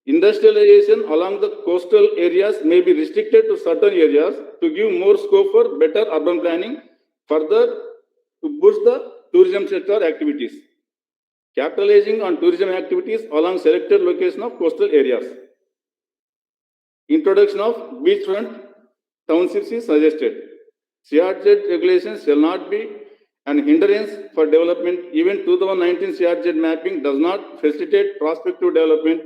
Industrialization along the coastal areas may be restricted to certain areas to give more scope for better urban planning, further to boost the tourism sector activities. Capitalizing on tourism activities along selected location of coastal areas. Introduction of beachfront townships is suggested. CRZ regulations shall not be an hindrance for development. Even 2019 CRZ mapping does not facilitate prospective development,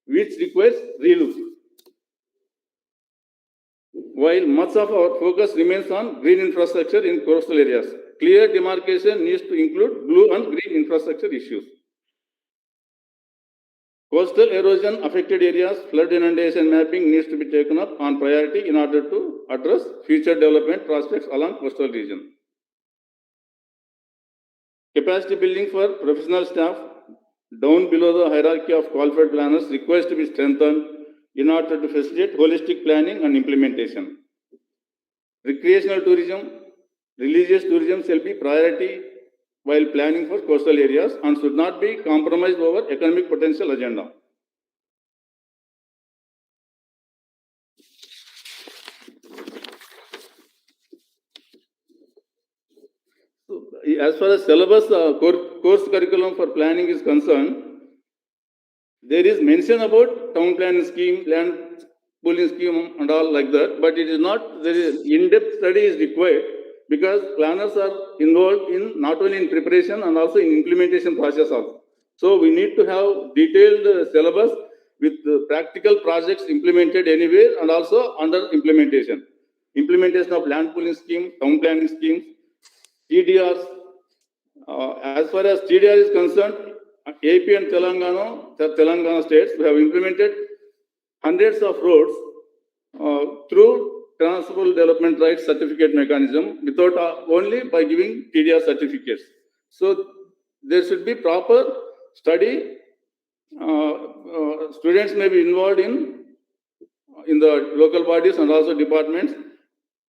which requires relook. While much of our focus remains on green infrastructure in coastal areas, clear demarcation needs to include blue and green infrastructure issues. Coastal erosion affected areas, flood inundation mapping needs to be taken up on priority in order to address future development prospects along coastal region. Capacity building for professional staff down below the hierarchy of qualified planners requires to be strengthened in order to facilitate holistic planning and implementation. Recreational tourism, religious tourism shall be priority while planning for coastal areas and should not be compromised over economic potential agenda. So, as far as syllabus course curriculum for planning is concerned, there is mention about town planning scheme, land pooling scheme and all like that, but it is not, there is in-depth study is required because planners are involved in not only in preparation and also in implementation process also. So we need to have detailed syllabus with practical projects implemented anywhere and also under implementation. Implementation of land pooling scheme, town planning schemes, TDRs, As far as TDR is concerned, AP and Telangana states, we have implemented hundreds of roads through transferable development rights certificate mechanism without only by giving TDR certificates. So there should be proper study. Students may be involved in the local bodies and also departments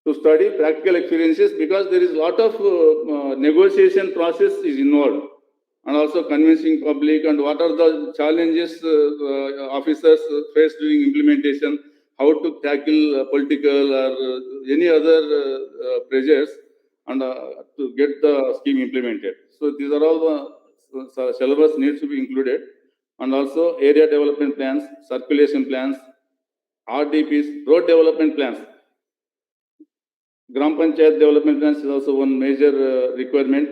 to study practical experiences, because there is a lot of negotiation process is involved, and also convincing public and what are the challenges officers face during implementation, how to tackle political or any other pressures, and to get the scheme implemented. So these are all the syllabus needs to be included, and also area development plans, circulation plans, RDPs, road development plans. Gram Panchayat development plans is also one major requirement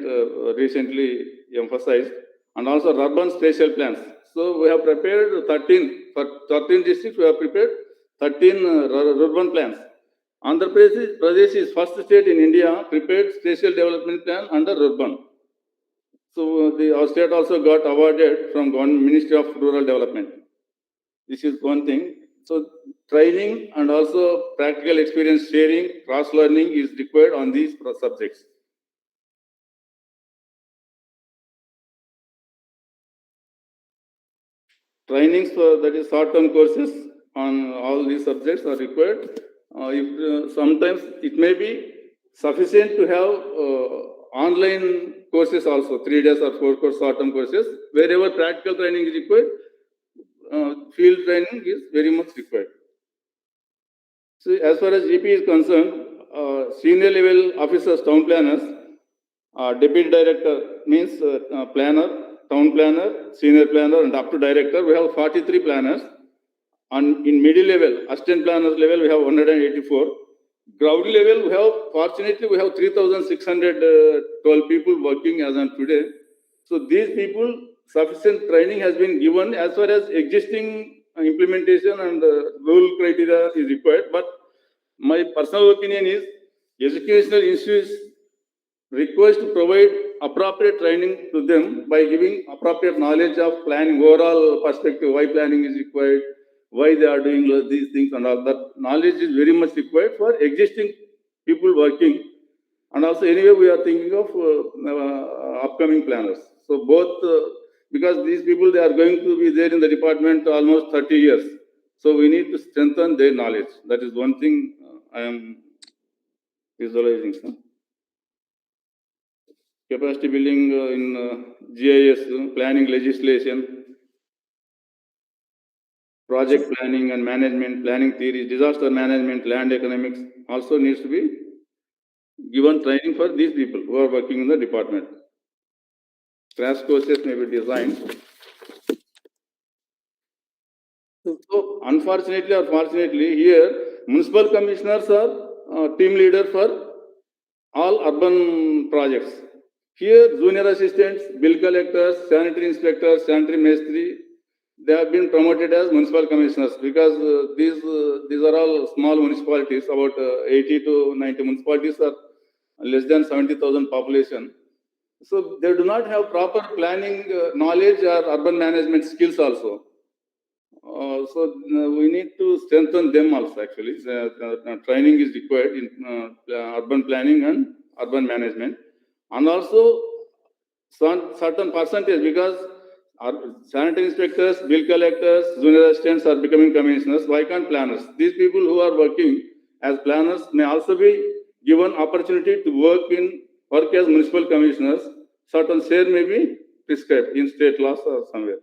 recently emphasized, and also urban spatial plans. So we have prepared 13, for 13 districts, we have prepared 13 urban plans. Andhra Pradesh is first state in India prepared spatial development plan under urban. So our state also got awarded from Ministry of Rural Development. This is one thing. So training and also practical experience sharing, cross-learning is required on these subjects. Trainings for, that is, short-term courses on all these subjects are required. Sometimes it may be sufficient to have online courses also, 3 days or 4 course short-term courses. Wherever practical training is required, field training is very much required. So as far as GP is concerned, senior level officers, town planners, deputy director means planner, town planner, senior planner, and up to director, we have 43 planners. And in middle level, assistant planners level, we have 184. Ground level, fortunately, we have 3,612 people working as on today. So these people, sufficient training has been given as far as existing implementation and rule criteria is required. But my personal opinion is, educational institutes request to provide appropriate training to them by giving appropriate knowledge of planning, overall perspective, why planning is required, why they are doing these things, and all that knowledge is very much required for existing people working. And also anyway, we are thinking of upcoming planners. So both, because these people, they are going to be there in the department almost 30 years. So we need to strengthen their knowledge. That is one thing I am visualizing. Capacity building in GIS, planning legislation, project planning and management, planning theory, disaster management, land economics also needs to be given training for these people who are working in the department. Crash courses may be designed. So unfortunately or fortunately, here municipal commissioners are team leader for all urban projects. Here, junior assistants, bill collectors, sanitary inspectors, sanitary maestri, they have been promoted as municipal commissioners, because these are all small municipalities. About 80 to 90 municipalities are less than 70,000 population. So they do not have proper planning knowledge or urban management skills also. So we need to strengthen them also. Actually, training is required in urban planning and urban management, and also certain percentage, because sanitary inspectors, bill collectors, junior assistants are becoming commissioners. Why can't planners? These people who are working as planners may also be given opportunity to work as municipal commissioners. Certain share may be prescribed in state laws or somewhere.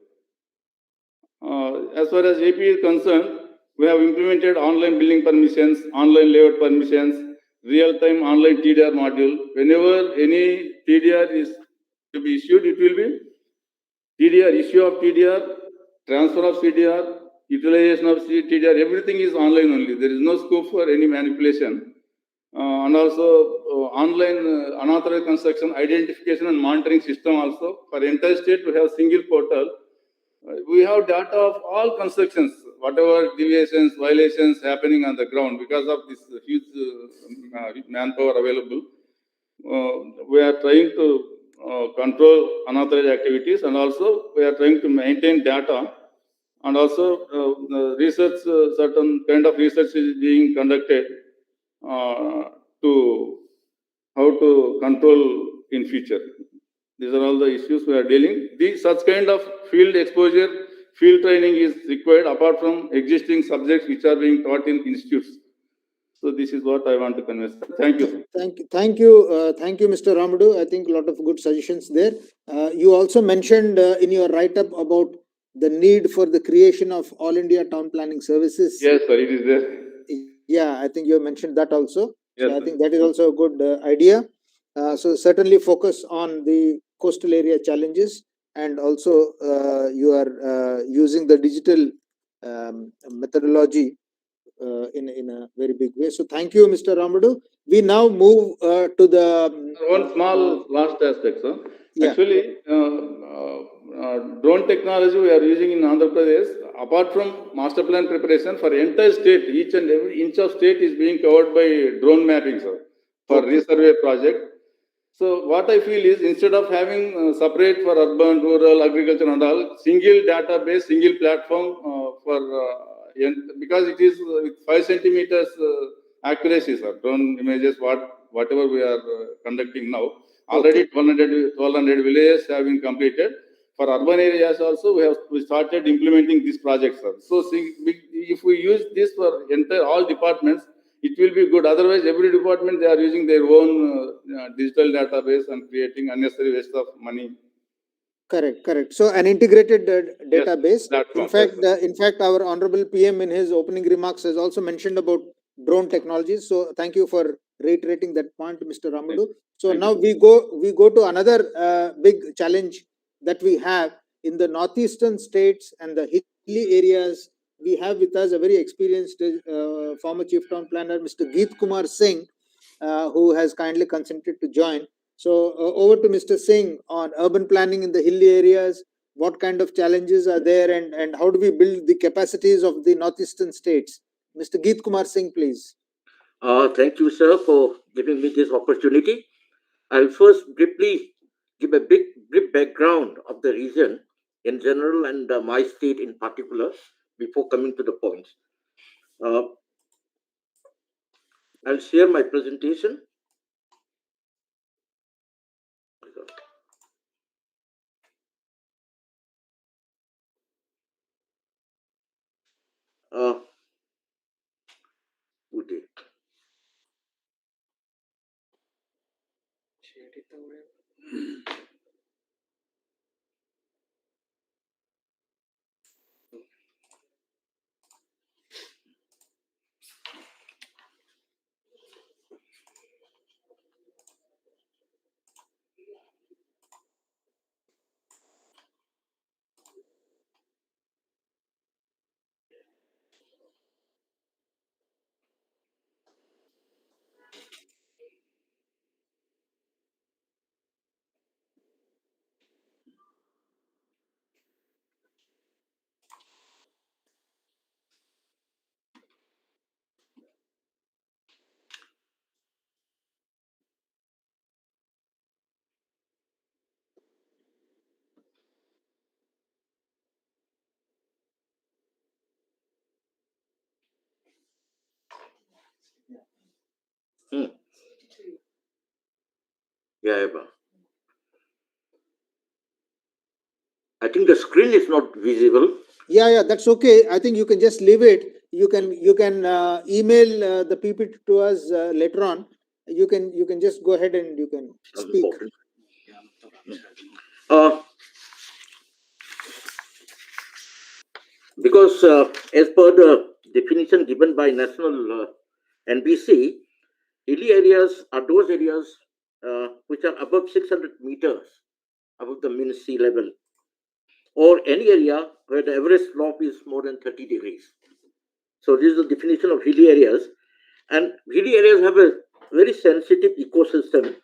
As far as AP is concerned, we have implemented online building permissions, online layout permissions, real-time online TDR module. Whenever any TDR is to be issued, it will be TDR, issue of TDR, transfer of TDR, utilization of TDR, everything is online only. There is no scope for any manipulation. And also online unauthorized construction identification and monitoring system also. For entire state, we have single portal. We have data of all constructions, whatever deviations, violations happening on the ground because of this huge manpower available. We are trying to control unauthorized activities, and also we are trying to maintain data, and also research, certain kind of research is being conducted to how to control in future. These are all the issues we are dealing. Such kind of field exposure, field training is required apart from existing subjects which are being taught in institutes. So this is what I want to convey. Thank you, sir. Thank you, Mr. Ramadu. I think a lot of good suggestions there. You also mentioned in your write-up about the need for the creation of All India Town Planning Services. Yes, sir, it is there. Yeah, I think you mentioned that also. Yes, so I sir. think that is also a good idea. So certainly focus on the coastal area challenges, and also you are using the digital methodology in a very big way. So thank you, Mr. Ramadu. We now move to the One small last aspect, sir. Yeah. Actually, drone technology we are using in Andhra Pradesh, apart from master plan preparation for entire state, each and every inch of state is being covered by drone mapping, sir, for resurvey project. So what I feel is, instead of having separate for urban, rural, agriculture and all, single database, single platform because it is with 5 centimeters accuracy, sir, drone images, whatever we are conducting now. Already 1,200 villages have been completed. For urban areas also, we started implementing this project, sir. So if we use this for entire all departments, it will be good. Otherwise, every department, they are using their own digital database and creating unnecessary waste of money. Correct. So an integrated database. Platform, In fact, our honorable PM in his opening remarks has also mentioned about drone technologies. So thank you for reiterating that point, Mr. Ramadu. So now we go to another big challenge that we have in the northeastern states and the hilly areas. We have with us a very experienced former chief town planner, Mr. Geet Kumar Singh, who has kindly consented to join. So over to Mr. Singh on urban planning in the hilly areas. What kind of challenges are there, and how do we build the capacities of the northeastern states? Mr. Geet Kumar Singh, please. Thank you, sir, for giving me this opportunity. I'll first briefly give a brief background of the region in general and my state in particular before coming to the points. I'll share my presentation. Good day. Yeah, I think the screen is not visible. Yeah, that's okay. I think you can just leave it. You can email the PPT to us later on. You can just go ahead and you can speak. Because as per the definition given by National NBC, hilly areas are those areas which are above 600 meters above the mean sea level, or any area where the average slope is more than 30 degrees. So this is the definition of hilly areas. And hilly areas have a very sensitive ecosystem.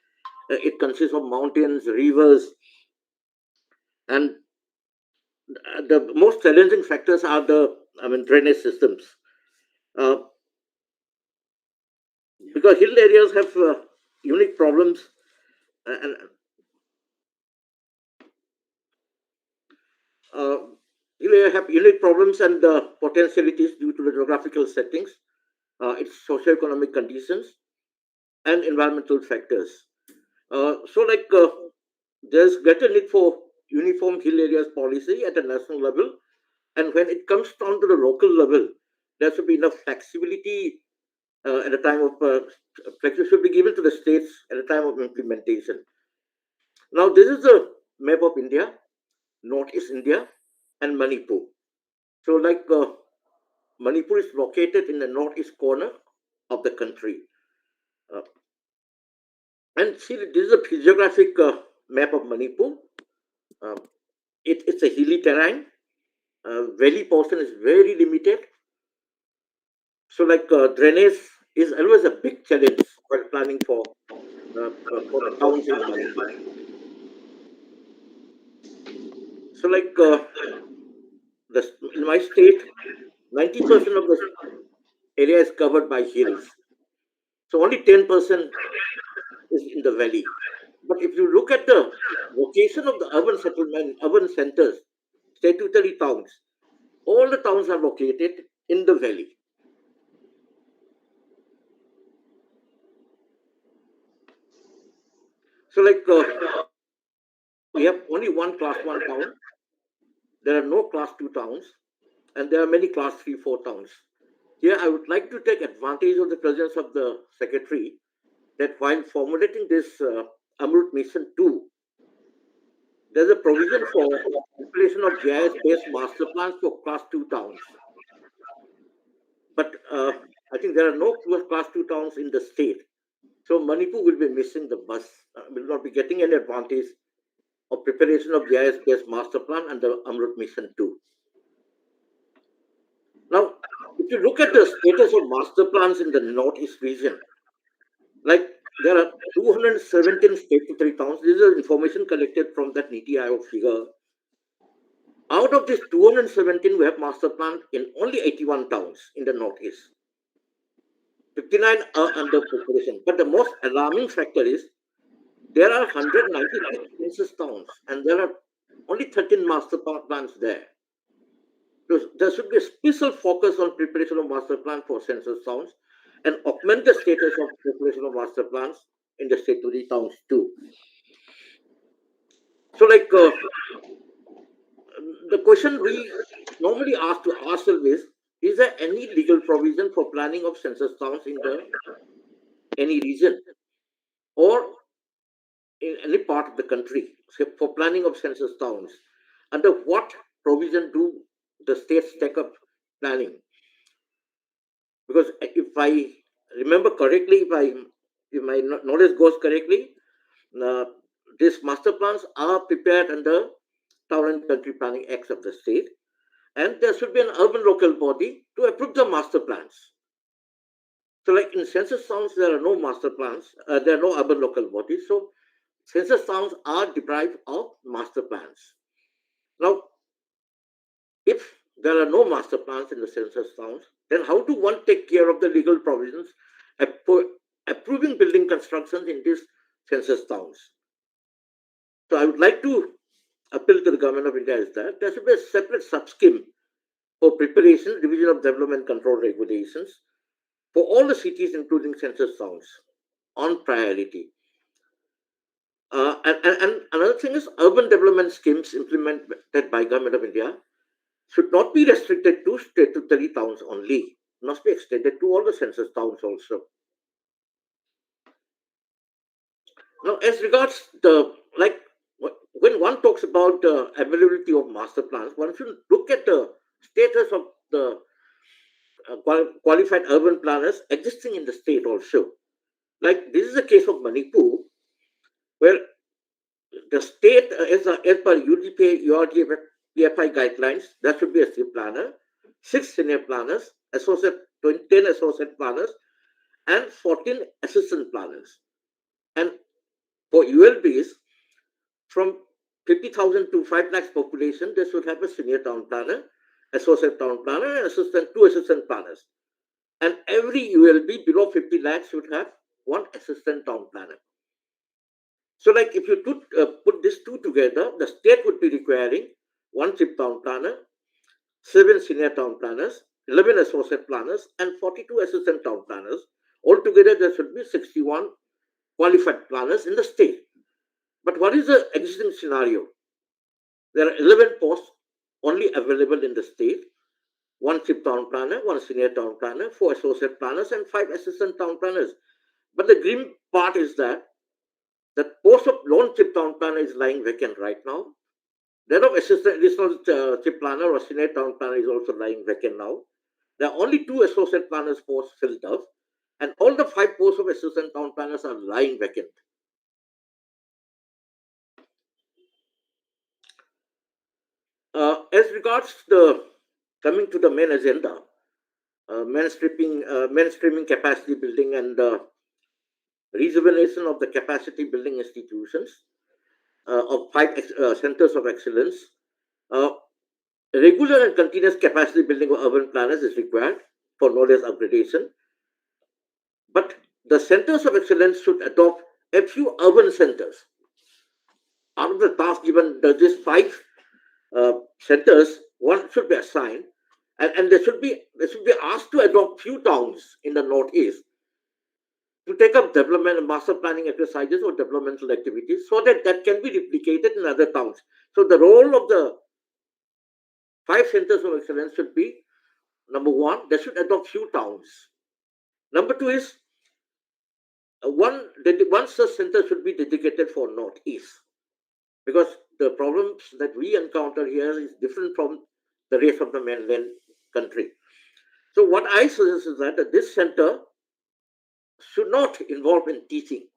It consists of mountains, rivers, and the most challenging factors are drainage systems. Because hill areas have unique problems, and You have unique problems and potentialities due to the geographical settings, its socioeconomic conditions, and environmental factors. There's greater need for uniform hill areas policy at a national level, and when it comes down to the local level, there should be enough flexibility at the time of flexibility should be given to the states at the time of implementation. Now, this is a map of India, Northeast India, and Manipur. So, Manipur is located in the northeast corner of the country. Uh, and see, this is a physiographic map of Manipur. Um, it's a hilly terrain. Valley portion is very limited. So, drainage is always a big challenge while planning for the towns in Manipur. So, in my state, 90% of the area is covered by hills. So only 10% is in the valley. But if you look at the location of the urban settlement, urban centers, statutory towns, all the towns are located in the valley. So, we have only one class 1 town, there are no class 2 towns, and there are many class 3, 4 towns. Here, I would like to take advantage of the presence of the secretary that while formulating this Amrut Mission 2, there's a provision for preparation of GIS-based master plans for class 2 towns. But I think there are no class 2 towns in the state. So Manipur will be missing the bus, will not be getting any advantage of preparation of GIS-based master plan and the Amrut Mission 2. Now, if you look at the status of master plans in the Northeast region, there are 217 statutory towns. This is information collected from that NITI Aayog figure. Out of these 217, we have master plan in only 81 towns in the Northeast. 59 are under preparation. But the most alarming factor is there are 196 census towns and there are only 13 master plans there. So there should be a special focus on preparation of master plan for census towns and augment the status of preparation of master plans in the statutory towns too. So, the question we normally ask to ourselves is there any legal provision for planning of census towns in any region or in any part of the country for planning of census towns? Under what provision do the states take up planning? Because if I remember correctly, if my knowledge goes correctly, these master plans are prepared under Town and Country Planning Acts of the state, and there should be an urban local body to approve the master plans. So, in census towns, there are no master plans, there are no urban local bodies, so census towns are deprived of master plans. Now, if there are no master plans in the census towns, then how do one take care of the legal provisions approving building constructions in these census towns? So I would like to appeal to the government of India is that there should be a separate sub-scheme for preparation, revision of development control regulations for all the cities, including census towns, on priority. And another thing is urban development schemes implemented by government of India should not be restricted to statutory towns only, must be extended to all the census towns also. Now, as regards when one talks about the availability of master plans, one should look at the status of the qualified urban planners existing in the state also. This is a case of Manipur, where the state, as per UDP, PFI guidelines, there should be a city planner, 6 senior planners, 10 associate planners, and 14 assistant planners. And for ULBs, from 50,000 to 5 lakhs population, they should have a senior town planner, associate town planner, and 2 assistant planners. And every ULB below 50 lakhs should have 1 assistant town planner. So, if you put these two together, the state would be requiring 1 chief town planner, 7 senior town planners, 11 associate planners, and 42 assistant town planners. Altogether, there should be 61 qualified planners in the state. But what is the existing scenario? There are 11 posts only available in the state: 1 chief town planner, 1 senior town planner, 4 associate planners, and 5 assistant town planners. But the grim part is that the post of lone chief town planner is lying vacant right now. That of assistant additional chief planner or senior town planner is also lying vacant now. There are only 2 associate planners posts filled up, and all the 5 posts of assistant town planners are lying vacant. As regards coming to the main agenda, mainstreaming capacity building and rejuvenation of the capacity building institutions of 5 centers of excellence. Regular and continuous capacity building of urban planners is required for knowledge upgradation. But the centers of excellence should adopt a few urban centers. Out of the task given, these 5 centers, one should be assigned, and they should be asked to adopt few towns in the northeast to take up development and master planning exercises or developmental activities, so that can be replicated in other towns. So the role of the 5 centers of excellence should be: number 1, they should adopt few towns. Number 2 is one such center should be dedicated for northeast, because the problems that we encounter here is different from the rest of the mainland country. So what I suggest is that this center should not involve in teaching.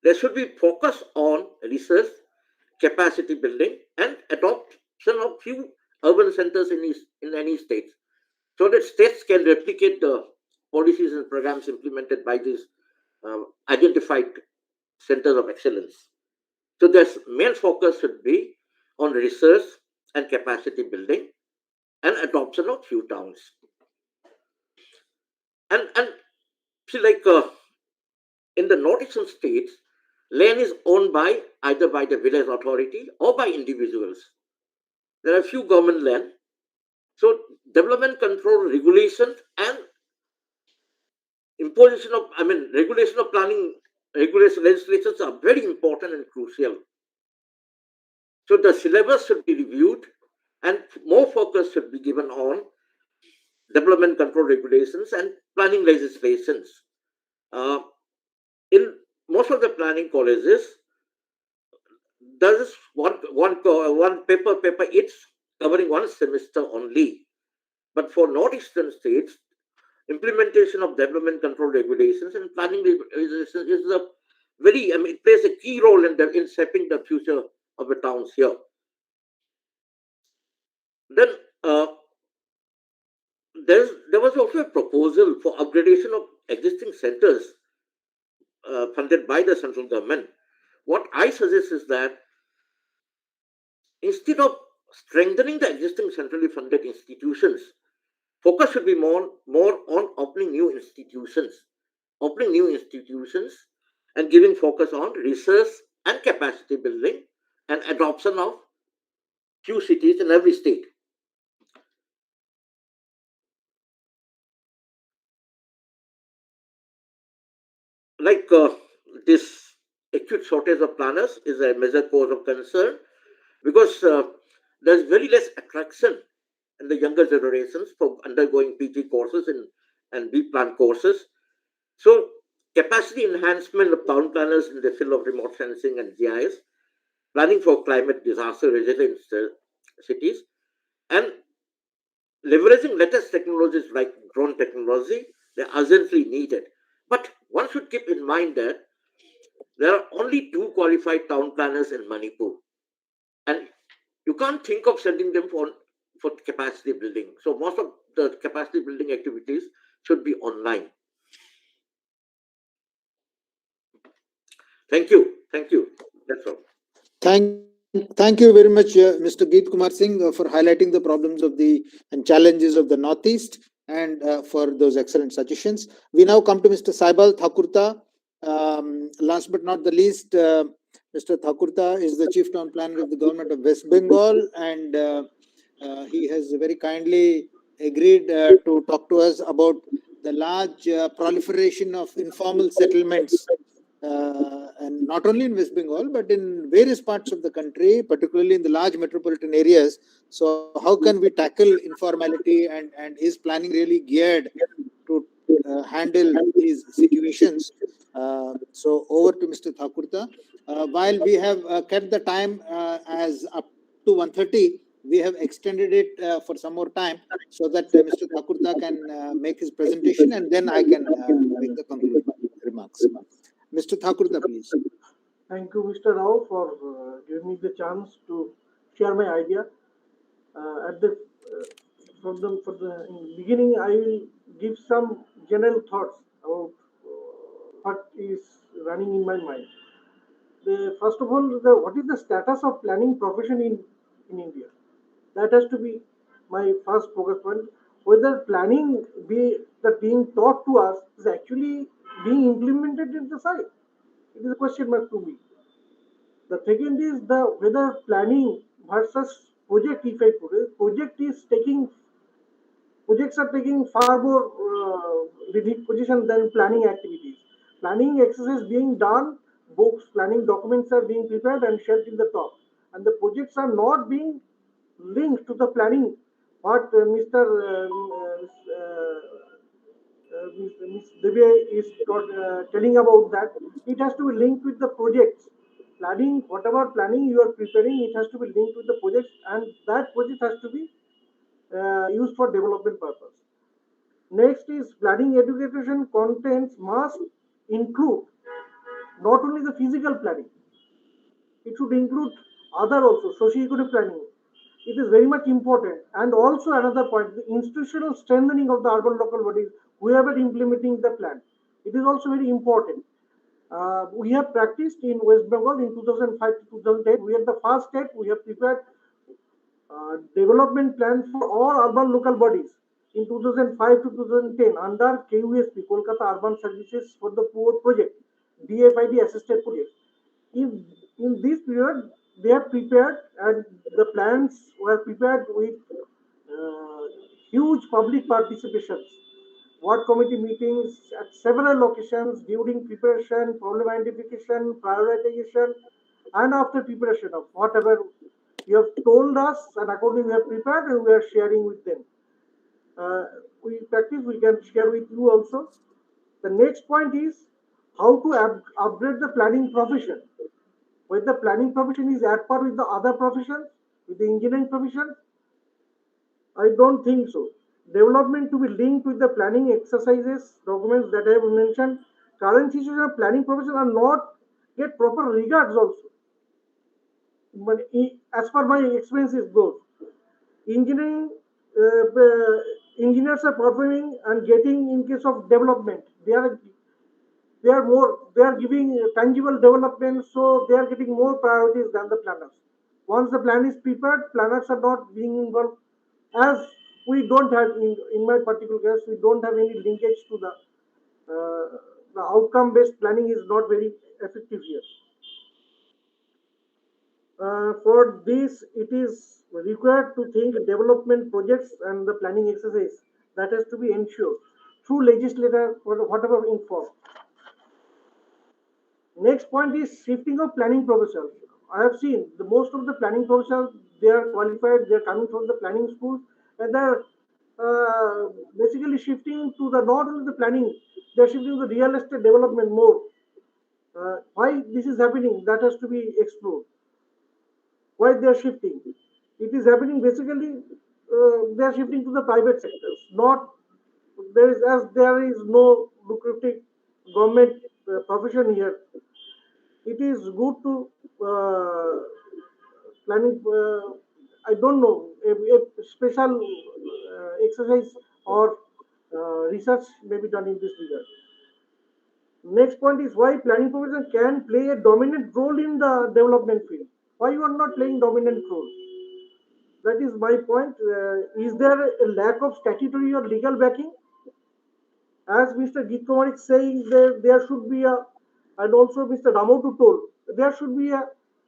There should be focus on research, capacity building, and adoption of few urban centers in any state, so that states can replicate the policies and programs implemented by these identified centers of excellence. So their main focus should be on research and capacity building and adoption of few towns. And see, like in the northeastern states, land is owned by either by the village authority or by individuals. There are few government land. So development control regulations and regulation of planning legislations are very important and crucial. So the syllabus should be reviewed and more focus should be given on development control regulations and planning legislations. In most of the planning colleges, there is one paper each covering 1 semester only. But for northeastern states, implementation of development control regulations and planning regulations is a very, it plays a key role in shaping the future of the towns here. Then there was also a proposal for upgradation of existing centers funded by the central government. What I suggest is that instead of strengthening the existing centrally funded institutions, focus should be more on opening new institutions and giving focus on research and capacity building and adoption of few cities in every state. Like this acute shortage of planners is a major cause of concern, because there's very less attraction in the younger generations for undergoing PG courses and B-plan courses. So capacity enhancement of town planners in the field of remote sensing and GIS, planning for climate disaster resilient cities, and leveraging latest technologies like drone technology, they're urgently needed. But one should keep in mind that there are only 2 qualified town planners in Manipur, and you can't think of sending them for capacity building. So most of the capacity building activities should be online. Thank you. That's all. Thank you very much, Mr. Geet Kumar Singh, for highlighting the problems and challenges of the Northeast and for those excellent suggestions. We now come to Mr. Saibal Thakurta. Last but not the least, Mr. Thakurta is the Chief Town Planner of the Government of West Bengal, and he has very kindly agreed to talk to us about the large proliferation of informal settlements, and not only in West Bengal, but in various parts of the country, particularly in the large metropolitan areas. So how can we tackle informality, and is planning really geared to handle these situations? So over to Mr. Thakurta. While we have kept the time as up to 1:30, we have extended it for some more time so that Mr. Thakurta can make his presentation, and then I can make the concluding remarks. Mr. Thakurta, please. Thank you, Mr. Rao, for giving me the chance to share my idea. At the from the for the in beginning, I will give some general thoughts about what is running in my mind. First of all, what is the status of planning profession in India? That has to be my first focus point. Whether planning that being taught to us is actually being implemented in the site. It is a question mark to me. The second is the whether planning versus project. If I put it, projects are taking far more leading position than planning activities. Planning exercise being done, books, planning documents are being prepared and shelved in the top, and the projects are not being linked to the planning. What Mr. Ms. Divya is telling about that, it has to be linked with the projects. Planning, whatever planning you are preparing, it has to be linked with the projects, and that project has to be used for development purpose. Next is planning education contents must include not only the physical planning, it should include other also socio-economic planning. It is very much important. And also another point, the institutional strengthening of the urban local bodies, whoever implementing the plan. It is also very important. We have practiced in West Bengal in 2005 to 2010. We are the first state. We have prepared development plan for all urban local bodies in 2005 to 2010 under KUSP, Kolkata Urban Services for the Poor project, DFID assisted project. In this period, they have prepared, and the plans were prepared with huge public participations, ward committee meetings at several locations during preparation, problem identification, prioritization, and after preparation of whatever you have told us, and accordingly we have prepared and we are sharing with them. We practice, we can share with you also. The next point is how to upgrade the planning profession. Whether the planning profession is at par with the other professions, with the engineering profession, I don't think so. Development to be linked with the planning exercises, documents that I have mentioned. Current situation of planning profession are not get proper regards also. But as per my experiences goes, engineering engineers are performing and getting in case of development. They are giving tangible development, so they are getting more priorities than the planners. Once the plan is prepared, planners are not being involved, as we don't have in my particular case, we don't have any linkage to the outcome based planning is not very effective here. For this, it is required to think development projects and the planning exercise that has to be ensured through legislator or whatever inform. Next point is shifting of planning professionals. I have seen the most of the planning professionals, they are qualified, they are coming from the planning schools, and they are basically shifting to the not only the planning, they are shifting to the real estate development more. Why this is happening? That has to be explored. Why they are shifting? It is happening basically. They are shifting to the private sectors. Not there is no lucrative government profession here. It is good to planning. I don't know a special exercise or research may be done in this regard. Next point is why planning profession can play a dominant role in the development field. Why you are not playing dominant role? That is my point. Is there a lack of statutory or legal backing? As Mr. Git Kumar is saying, there should be a, and also Mr. Ramotu told, there should be a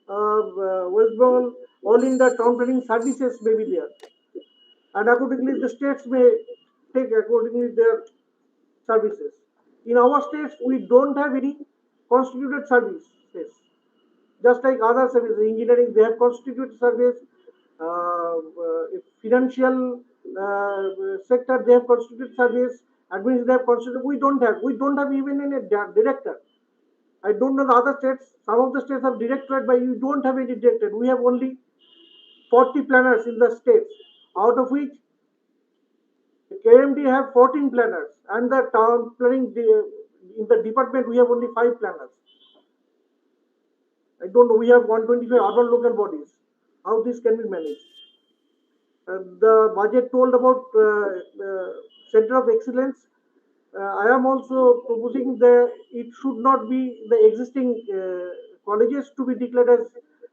West Bengal all India town planning services may be there, and accordingly the states may take accordingly their services. In our states, we don't have any constituted services. Just like other services, engineering, they have constituted service. Financial sector, they have constituted service. Administration, they have constituted. We don't have. We don't have even any director. I don't know the other states. Some of the states have directorate, but you don't have any directorate. We have only 40 planners in the states, out of which KMD have 14 planners, and the town planning in the department we have only 5 planners. I don't know. We have 125 urban local bodies. How this can be managed? The budget told about center of excellence. I am also proposing that it should not be the existing colleges to be declared as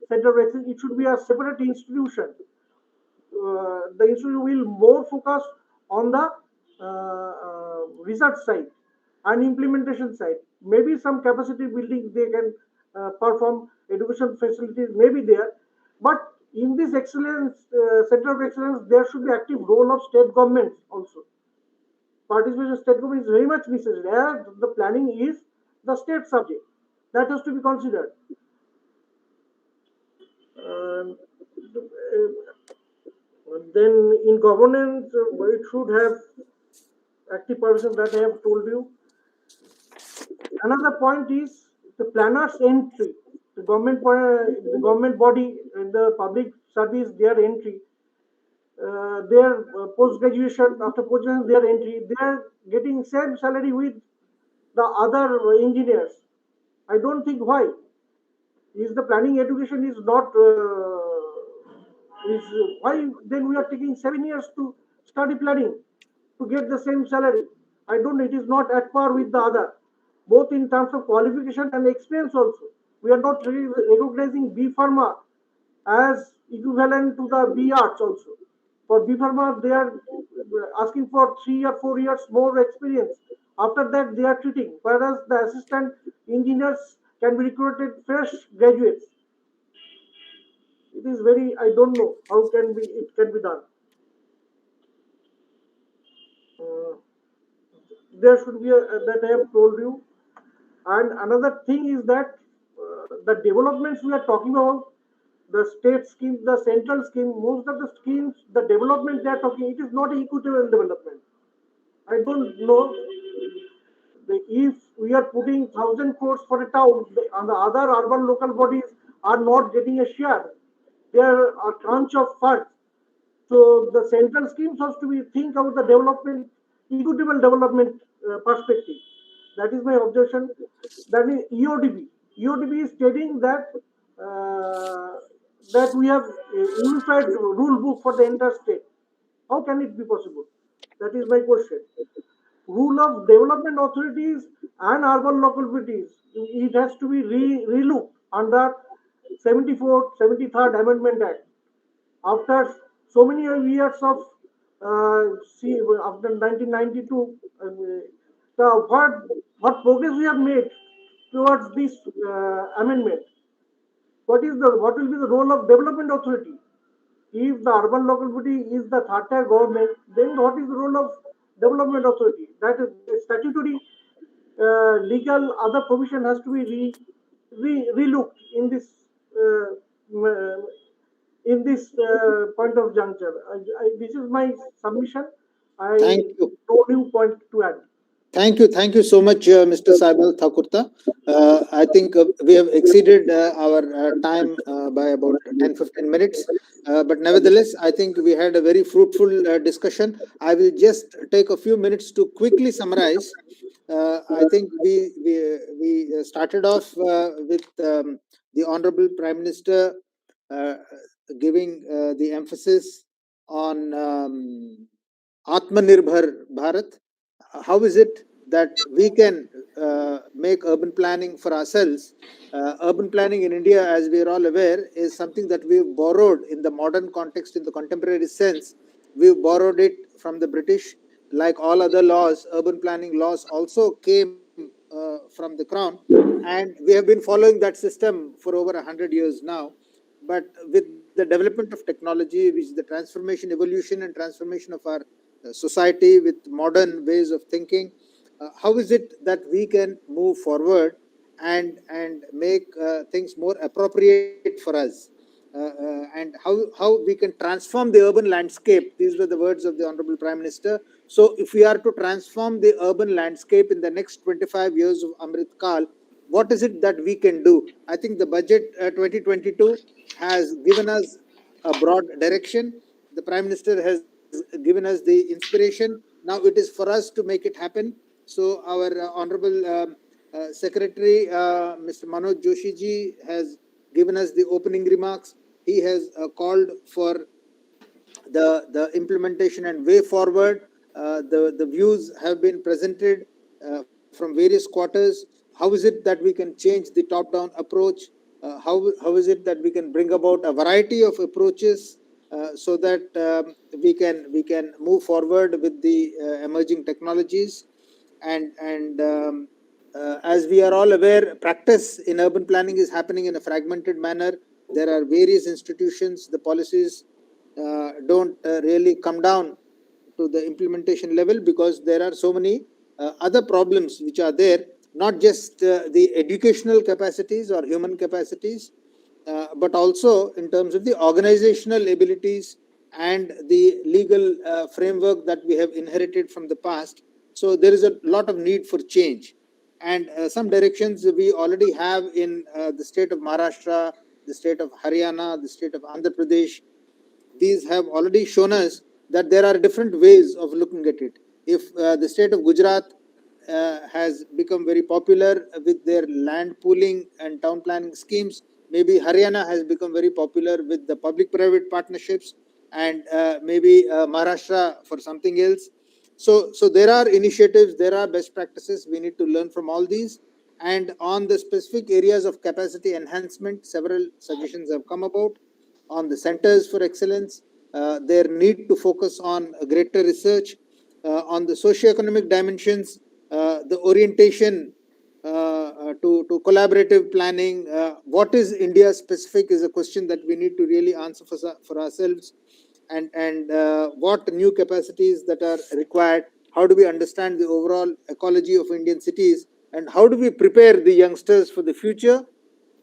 center of excellence. It should be a separate institution. The institute will more focus on the research side and implementation side. Maybe some capacity building they can perform, education facilities may be there, but in this excellence center of excellence, there should be active role of state governments also. Participation of state government is very much necessary, as the planning is the state subject. That has to be considered. Uh, then in governance, it should have active participation that I have told you. Another point is the planner's entry. The government body, the public service, their entry, their post graduation, after post graduation, their entry, they are getting same salary with the other engineers. I don't think why. Is the planning education is not is why then we are taking 7 years to study planning to get the same salary. I don't know. It is not at par with the other, both in terms of qualification and experience also. We are not really recognizing B Pharma as equivalent to the B Arts also. For B Pharma, they are asking for 3 or 4 years more experience. After that, they are treating, whereas the assistant engineers can be recruited fresh graduates. It is very, I don't know how can be it can be done. Uh, there should be a, that I have told you. And another thing is that the developments we are talking about, the state scheme, the central scheme, most of the schemes, the development they are talking, it is not equitable development. I don't know if we are putting 1,000 crores for a town, and the other urban local bodies are not getting a share. They are a tranche of funds. So the central schemes has to be think about the development, equitable development perspective. That is my objection. That is EODB. EODB is stating that that we have a unified rule book for the entire state. How can it be possible? That is my question. Rule of development authorities and urban local bodies. It has to be relooked under 74th, 73rd Amendment Act. After so many years of see after 1992, the what progress we have made towards this amendment. What will be the role of development authority? If the urban local body is the third tier government, then what is the role of development authority? That is statutory, legal, other provision has to be relooked in this point of juncture. This is my submission. I Thank you. no new point to add. Thank you so much, Mr. Saibal Thakurta. I think we have exceeded our time by about 10-15 minutes. But nevertheless, I think we had a very fruitful discussion. I will just take a few minutes to quickly summarize. I think we started off with the Honorable Prime Minister giving the emphasis on Atmanirbhar Bharat. How is it that we can make urban planning for ourselves? Urban planning in India, as we are all aware, is something that we've borrowed in the modern context, in the contemporary sense. We've borrowed it from the British. Like all other laws, urban planning laws also came from the crown, and we have been following that system for over 100 years now. But with the development of technology, which is the transformation, evolution, and transformation of our society with modern ways of thinking, how is it that we can move forward and make things more appropriate for us, and how we can transform the urban landscape? These were the words of the Honorable Prime Minister. So if we are to transform the urban landscape in the next 25 years of Amrit Kal, what is it that we can do? I think the budget 2022 has given us a broad direction. The Prime Minister has given us the inspiration. Now it is for us to make it happen. So our Honorable Secretary, Mr. Manoj Joshi ji, has given us the opening remarks. He has called for the implementation and way forward. The views have been presented from various quarters. How is it that we can change the top-down approach? How is it that we can bring about a variety of approaches so that we can move forward with the emerging technologies? And as we are all aware, practice in urban planning is happening in a fragmented manner. There are various institutions. The policies don't really come down to the implementation level because there are so many other problems which are there, not just the educational capacities or human capacities, but also in terms of the organizational abilities and the legal framework that we have inherited from the past. So there is a lot of need for change. And some directions we already have in the state of Maharashtra, the state of Haryana, the state of Andhra Pradesh. These have already shown us that there are different ways of looking at it. If the state of Gujarat has become very popular with their land pooling and town planning schemes, maybe Haryana has become very popular with the public-private partnerships, and maybe Maharashtra for something else. So there are initiatives, there are best practices. We need to learn from all these. And on the specific areas of capacity enhancement, several suggestions have come about. On the centers for excellence, their need to focus on greater research. On the socio-economic dimensions, the orientation to collaborative planning. What is India specific is a question that we need to really answer for ourselves. And what new capacities that are required? How do we understand the overall ecology of Indian cities? And how do we prepare the youngsters for the future?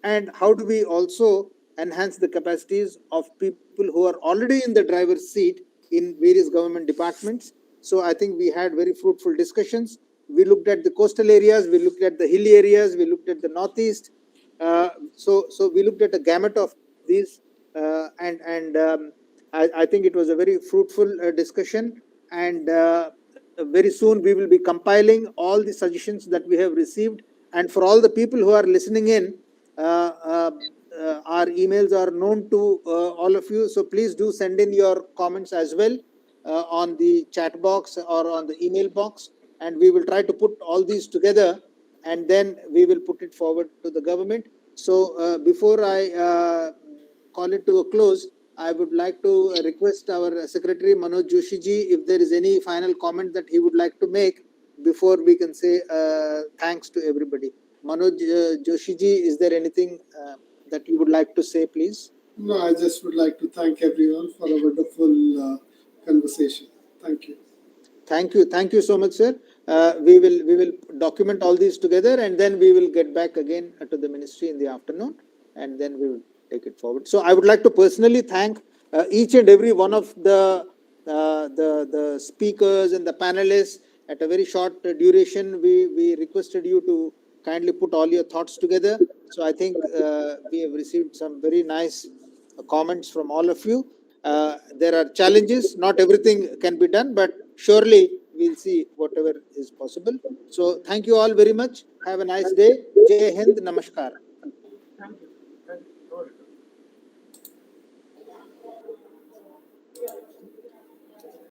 And how do we also enhance the capacities of people who are already in the driver's seat in various government departments? So I think we had very fruitful discussions. We looked at the coastal areas, we looked at the hilly areas, we looked at the northeast. So we looked at a gamut of these, I think it was a very fruitful discussion. And very soon we will be compiling all the suggestions that we have received. And for all the people who are listening in, our emails are known to all of you. So please do send in your comments as well on the chat box or on the email box. And we will try to put all these together, and then we will put it forward to the government. So before I call it to a close, I would like to request our Secretary Manoj Joshi ji if there is any final comment that he would like to make before we can say thanks to everybody. Manoj Joshi ji, is there anything that you would like to say, please? No, I just would like to thank everyone for a wonderful conversation. Thank you. Thank you so much, sir. We will document all these together, and then we will get back again to the ministry in the afternoon, and then we will take it forward. So I would like to personally thank each and every one of the speakers and the panelists. At a very short duration, we requested you to kindly put all your thoughts together. So I think we have received some very nice comments from all of you. There are challenges. Not everything can be done, but surely we'll see whatever is possible. So thank you all very much. Have a nice day. Jai Hind. Namaskar.